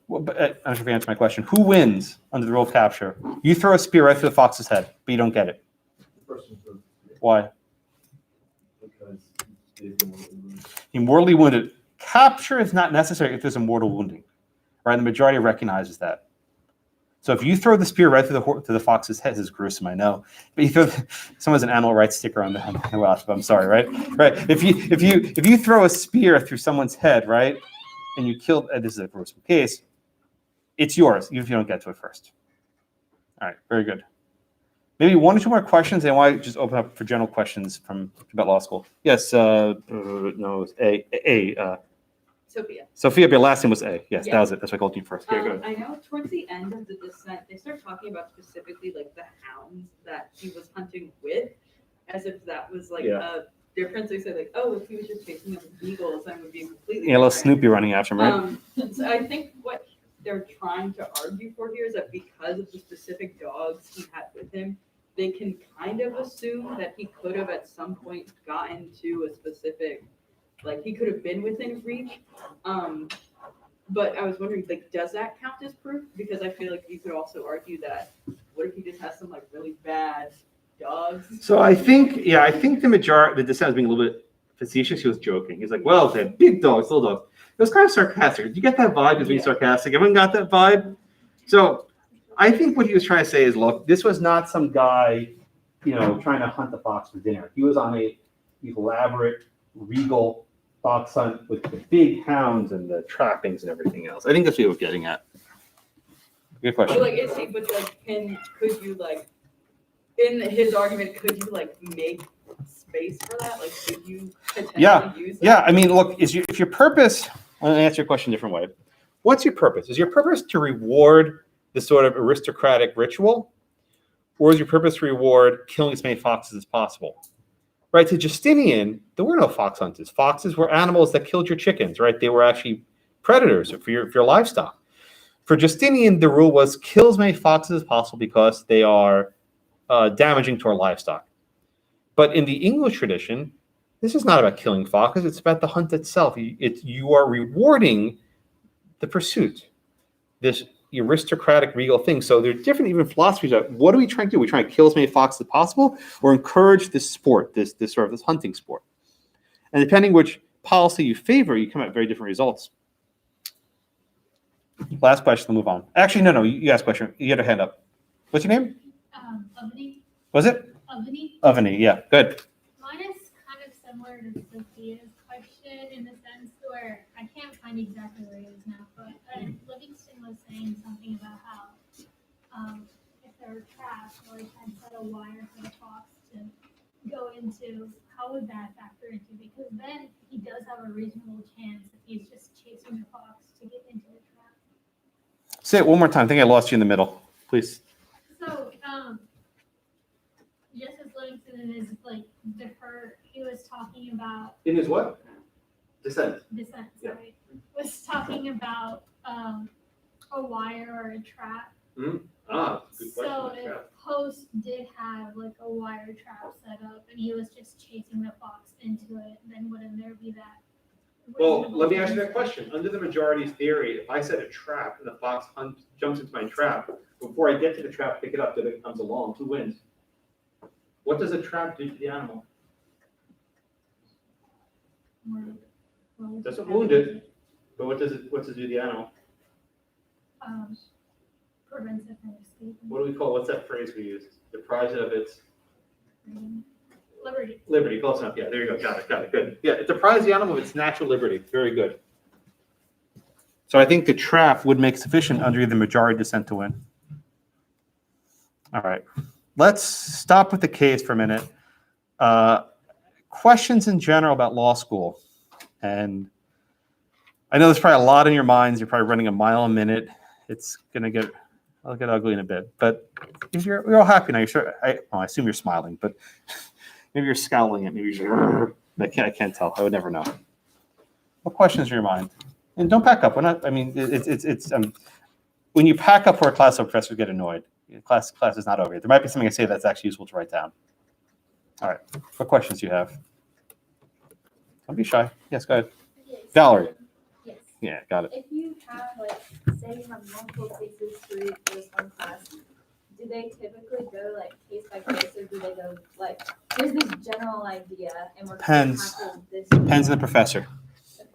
Well, but I'm not sure if you answered my question. Who wins under the rule of capture? You throw a spear right through the fox's head, but you don't get it. Why? Because he mortally wounded. Capture is not necessary if there's a mortal wounding, right? The majority recognizes that. So if you throw the spear right through the fox's head, this is gruesome, I know. But you throw someone's an animal rights sticker on the wasp. I'm sorry, right? Right. If you throw a spear through someone's head, right, and you kill, this is a gruesome case, it's yours, even if you don't get to it first. All right, very good. Maybe one or two more questions, and I want to just open up for general questions about law school. Yes, no, it was A. Sophia, your last name was A. Yes, Yeah. that was it. That's what I called you first. Very good. I know towards the end of the dissent, they start talking about specifically like the hounds that he was hunting with, as if that was like a difference. They said like, oh, if he was just chasing them with beagles, that would be completely Yeah, a little different. Snoopy running after him, right? So I think what they're trying to argue for here is that because of the specific dogs he had with him, they can kind of assume that he could have at some point gotten to a specific, like he could have been within reach. But I was wondering, like, does that count as proof? Because I feel like you could also argue that what if he just has some like really bad dogs? So I think the dissent was being a little bit facetious. He was joking. He's like, well, they had big dogs, little dogs. It was kind of sarcastic. Did you get that vibe? He was being sarcastic. Everyone got that vibe? So I think what he was trying to say is, look, this was not some guy, trying to hunt the fox for dinner. He was on a elaborate, regal fox hunt with the big hounds and the trappings and everything else. I think that's what he was getting at. Good question. But could you like, in his argument, could you like make space for that? Like, could you potentially use that? Yeah, I mean, look, if your purpose, I'm going to answer your question a different way. What's your purpose? Is your purpose to reward this sort of aristocratic ritual? Or is your purpose to reward killing as many foxes as possible? Right, to Justinian, there were no fox hunters. Foxes were animals that killed your chickens, right? They were actually predators for your livestock. For Justinian, the rule was kill as many foxes as possible because they are damaging to our livestock. But in the English tradition, this is not about killing foxes. It's about the hunt itself. You are rewarding the pursuit. This aristocratic regal thing. So there are different even philosophies of what are we trying to do? Are we trying to kill as many foxes as possible or encourage this sport, this hunting sport? And depending which policy you favor, you come at very different results. Last question, we'll move on. Actually, no, you asked a question. You had a hand up. What's your name? Avani. Was it? Avani. Avani, yeah, good. Mine is kind of similar to Sophia's question in the sense where I can't find exactly where it is now, but Livingston was saying something about how if there were traps or he had set a wire for the fox to go into, how would that factor into? Because then he does have a reasonable chance if he's just chasing the fox to get into the trap. Say it one more time. I think I lost you in the middle. Please. So, Justice Livingston is like he was talking about In his what? Dissent. dissent, sorry, was talking about a wire or a trap. Good So if Post did have like a wire trap set up and he was just chasing the fox into it, then wouldn't there be that? Well, reasonable let me ask you chance that question. Under the majority's theory, if I set a trap and the fox jumps into my trap, before I get to the trap, pick it up, then it comes along, who wins? What does a trap do to the animal? Well, Doesn't wound it, but what does it do to the animal? Prevents it from escaping. What do we call, what's that phrase we use? Deprives it of its Liberty. liberty, close enough. Yeah, there you go. Got it, good. Yeah, it deprives the animal of its natural liberty. Very good. So I think the trap would make sufficient under the majority dissent to win. All right. Let's stop with the case for a minute. Questions in general about law school. And I know there's probably a lot in your minds. You're probably running a mile a minute. It's going to get ugly in a bit. But if you're all happy now, you're sure. I assume you're smiling, but maybe you're scowling at me. Maybe you're I can't tell. I would never know. What questions are in your mind? And don't pack up. We're not. I mean, it's when you pack up for a class, some professors get annoyed. Class is not over yet. There might be something I say that's actually useful to write down. All right. What questions do you have? Don't be shy. Yes, go ahead. Okay, so- Valerie. Yes. Yeah, got it. If you have like, say you have multiple cases for this one class, do they typically go like case by case or do they go like, there's this general idea and we're gonna Depends. tackle this? Depends on the professor.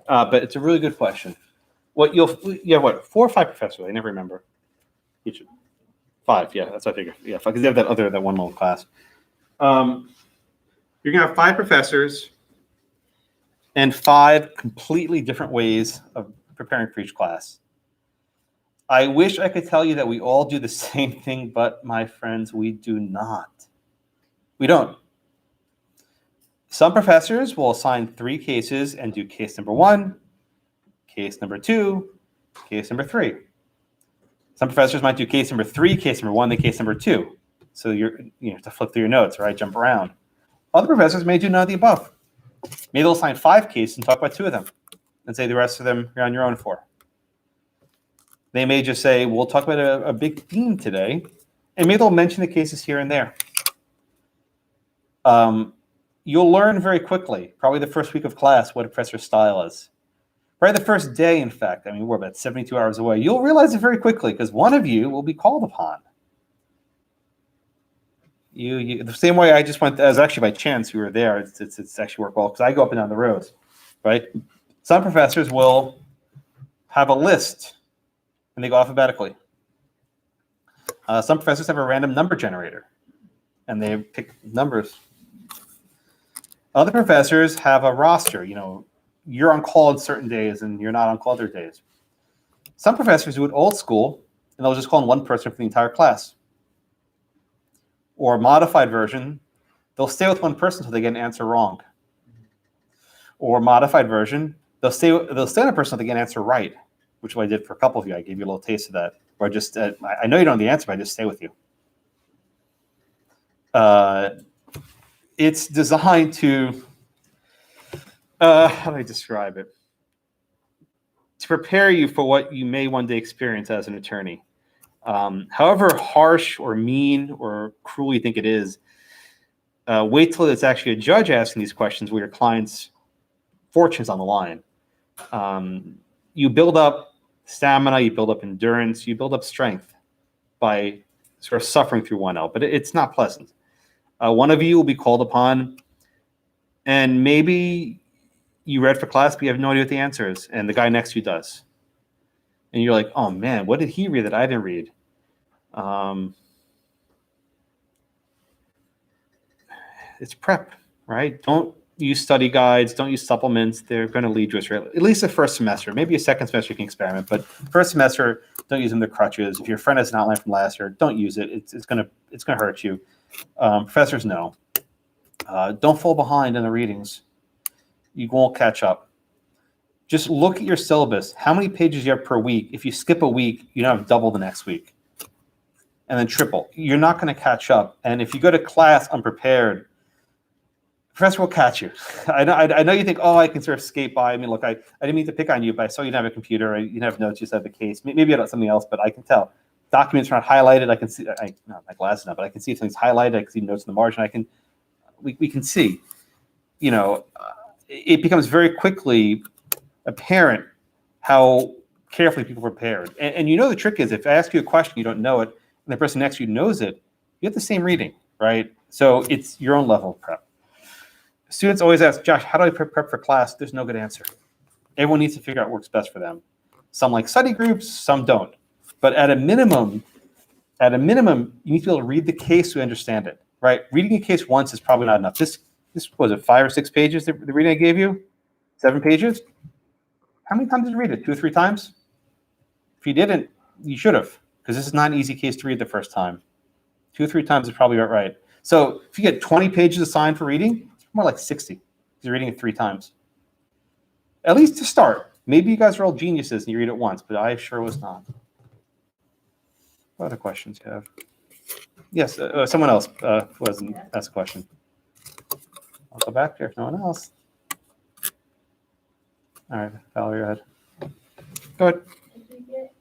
But it's a really good question. You have what, 4 or 5 professors? I never remember. Each 5, yeah, that's what I figured. Yeah, because they have that one little class. You're gonna have 5 professors and 5 completely different ways of preparing for each class. I wish I could tell you that we all do the same thing, but my friends, we do not. We don't. Some professors will assign 3 cases and do case number 1, case number 2, case number 3. Some professors might do case number 3, case number 1, then case number 2. So you have to flip through your notes, right? Jump around. Other professors may do none of the above. Maybe they'll assign 5 cases and talk about 2 of them and say the rest of them you're on your own for. They may just say, we'll talk about a big theme today, and maybe they'll mention the cases here and there. You'll learn very quickly, probably the first week of class, what a professor's style is. Probably the first day, in fact. I mean, we're about 72 hours away. You'll realize it very quickly because one of you will be called upon. You the same way I just went, as actually by chance you were there. It's actually worked well because I go up and down the roads, right? Some professors will have a list and they go alphabetically. Some professors have a random number generator and they pick numbers. Other professors have a roster. You're on call on certain days and you're not on call other days. Some professors do it old school and they'll just call on one person for the entire class. Or a modified version, they'll stay with one person until they get an answer wrong. Or modified version, they'll stay on a person until they get an answer right, which is what I did for a couple of you. I gave you a little taste of that. Or just, I know you don't know the answer, but I just stay with you. It's designed to, how do I describe it? To prepare you for what you may one day experience as an attorney. However harsh or mean or cruel you think it is, wait till it's actually a judge asking these questions where your client's fortune's on the line. You build up stamina, you build up endurance, you build up strength by sort of suffering through 1L, but it's not pleasant. One of you will be called upon, and maybe you read for class, but you have no idea what the answer is, and the guy next to you does. And you're like, oh man, what did he read that I didn't read? It's prep, right? Don't use study guides, don't use supplements. They're going to lead you astray. At least the first semester. Maybe a second semester you can experiment, but first semester, don't use them to crutches. If your friend has an outline from last year, don't use it. It's gonna hurt you. Professors know. Don't fall behind in the readings. You won't catch up. Just look at your syllabus. How many pages you have per week? If you skip a week, you don't have double the next week. And then triple. You're not going to catch up. And if you go to class unprepared, professor will catch you. I know you think, oh, I can sort of skate by. I mean, look, I didn't mean to pick on you, but I saw you didn't have a computer. You didn't have notes. You just had the case. Maybe you had something else, but I can tell. Documents are not highlighted. I can see. Not my glasses now, but I can see if something's highlighted. I can see notes in the margin. We can see. You know, it becomes very quickly apparent how carefully people prepared. And you know the trick is if I ask you a question, you don't know it, and the person next to you knows it, you have the same reading, right? So it's your own level of prep. Students always ask, Josh, how do I prep for class? There's no good answer. Everyone needs to figure out what works best for them. Some like study groups, some don't. But at a minimum, you need to be able to read the case to understand it, right? Reading a case once is probably not enough. This was it 5 or 6 pages, the reading I gave you? 7 pages? How many times did you read it? 2 or 3 times? If you didn't, you should have, because this is not an easy case to read the first time. 2 or 3 times is probably about right. So if you get 20 pages assigned for reading, it's more like 60, because you're reading it 3 times. At least to start. Maybe you guys are all geniuses and you read it once, but I sure was not. What other questions you have? Yes, someone else who hasn't asked a question. I'll go back there if no one else. All right, Valerie, go ahead. Go ahead. If you get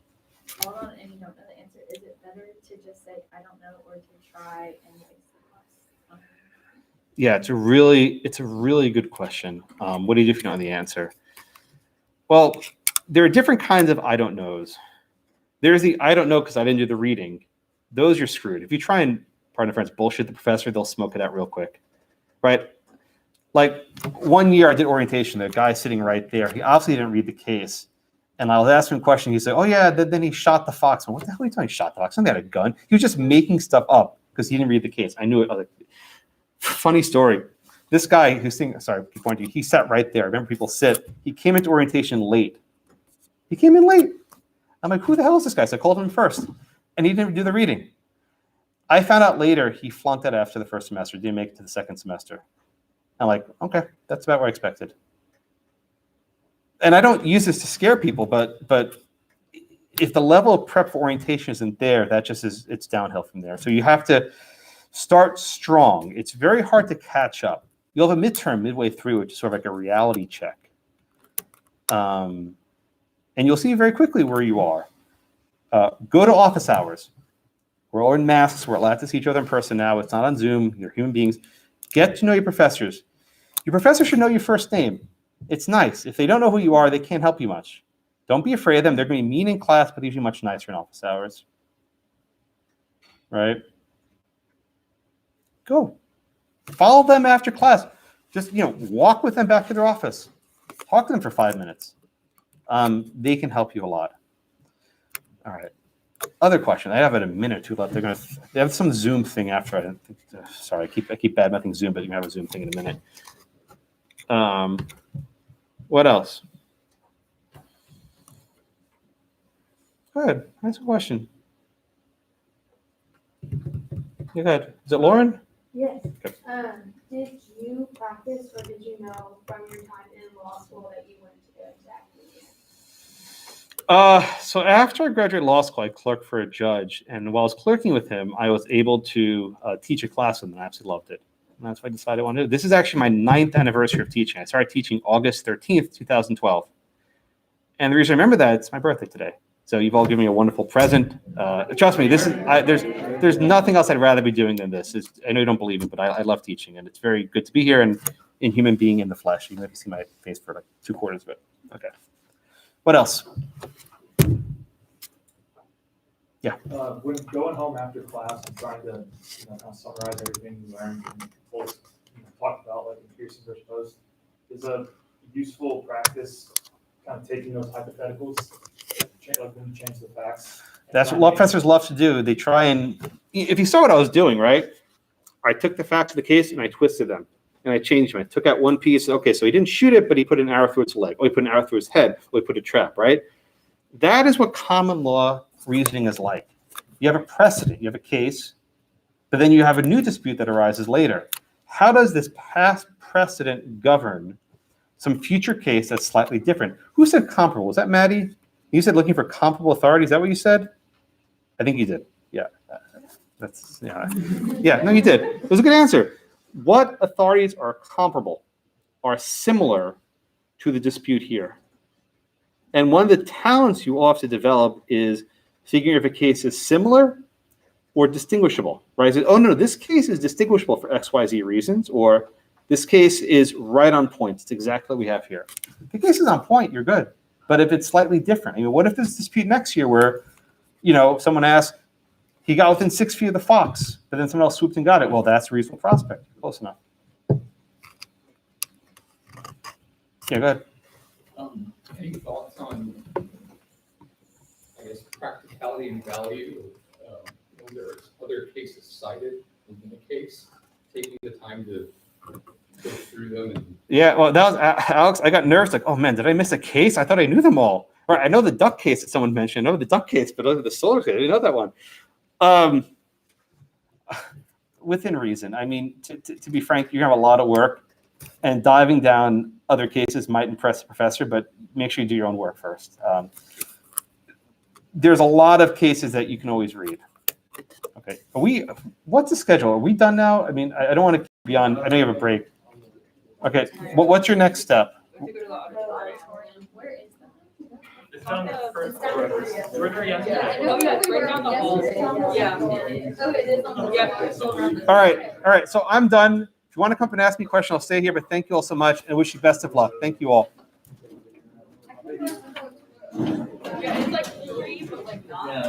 called on and you don't know the answer, is it better to just say, I don't know, or to try and waste the class? Yeah, it's a really good question. What do you do if you don't know the answer? Well, there are different kinds of I don't knows. There's the I don't know because I didn't do the reading. Those you're screwed. If you try and, pardon the French, bullshit the professor, they'll smoke it out real quick, right? Like 1 year I did orientation, the guy sitting right there, he obviously didn't read the case. And I was asking him a question, he said, oh yeah, then he shot the fox. What the hell are you talking about? He shot the fox? Somebody had a gun. He was just making stuff up because he didn't read the case. I knew it. Like, funny story. This guy who's sitting, sorry, keep pointing to you, he sat right there. I remember people sit. He came into orientation late. He came in late. I'm like, who the hell is this guy? So I called him first. And he didn't do the reading. I found out later he flunked it after the first semester, didn't make it to the second semester. I'm like, okay, that's about what I expected. And I don't use this to scare people, but if the level of prep for orientation isn't there, that just is, it's downhill from there. So you have to start strong. It's very hard to catch up. You'll have a midterm midway through, which is sort of like a reality check. And you'll see very quickly where you are. Go to office hours. We're all in masks. We're allowed to see each other in person now. It's not on Zoom. You're human beings. Get to know your professors. Your professor should know your first name. It's nice. If they don't know who you are, they can't help you much. Don't be afraid of them. They're going to be mean in class, but usually much nicer in office hours. Right? Go. Follow them after class. Just, walk with them back to their office. Talk to them for 5 minutes. They can help you a lot. All right. Other question. I have a minute or two left. They have some Zoom thing after. I didn't think. Sorry, I keep bad mouthing Zoom, but you can have a Zoom thing in a minute. What else? Go ahead. Ask a question. Go ahead. Is it Lauren? Yes. Okay. Did you practice or did you know from your time in law school that you wanted to go exactly? So after I graduated law school, I clerked for a judge. And while I was clerking with him, I was able to teach a class with him, and I absolutely loved it. And that's what I decided I wanted to do. This is actually my 9th anniversary of teaching. I started teaching August 13th, 2012. And the reason I remember that, it's my birthday today. So you've all given me a wonderful present. Trust me, this is there's nothing else I'd rather be doing than this. I know you don't believe it, but I love teaching, and it's very good to be here and in human being in the flesh. You might see my face for like 2 quarters of it. Okay. What else? When going home after class and trying to, kind of summarize everything you learned and talked about, like in Pearson versus Post, is a useful practice kind of taking those hypotheticals, like when you change the facts. That's what law professors love to do. They try and, if you saw what I was doing, right? I took the facts of the case and I twisted them and I changed them. I took out one piece. Okay, so he didn't shoot it, but he put an arrow through its leg. Or he put an arrow through his head. Or he put a trap, right? That is what common law reasoning is like. You have a precedent, you have a case, but then you have a new dispute that arises later. How does this past precedent govern some future case that's slightly different? Who said comparable? Was that Maddie? You said looking for comparable authority. Is that what you said? I think you did. Yeah. Yeah, no, you did. It was a good answer. What authorities are comparable, are similar to the dispute here? And one of the talents you all have to develop is figuring if a case is similar or distinguishable, right? Oh, no, this case is distinguishable for XYZ reasons, or this case is right on point. It's exactly what we have here. If the case is on point, you're good. But if it's slightly different, what if this dispute next year where, someone asked, he got within 6 feet of the fox, but then someone else swooped and got it. Well, that's a reasonable prospect. Close enough. Yeah, go ahead. Any thoughts on, I guess, practicality and value of when there's other cases cited within a case, taking the time to go through them? And Yeah, well, that was Alex. I got nervous. Like, oh man, did I miss a case? I thought I knew them all. All right, I know the duck case that someone mentioned. I know the duck case, but the solar case, I didn't know that one. Within reason. I mean, to be frank, you're gonna have a lot of work, and diving down other cases might impress the professor, but make sure you do your own work first. There's a lot of cases that you can always read. Okay, what's the schedule? Are we done now? I mean, I don't want to keep beyond. I know you have a break. Okay, what's your next step? We have to go to the auditorium. Where is that? It's on the first floor. We're there yesterday. Oh, yeah, it's right down the hall. Yeah. Oh, it is on the. Yeah, it's still around the- All right. So I'm done. If you want to come and ask me a question, I'll stay here. But thank you all so much, and wish you best of luck. Thank you all. Yeah, it's like 3, but like not.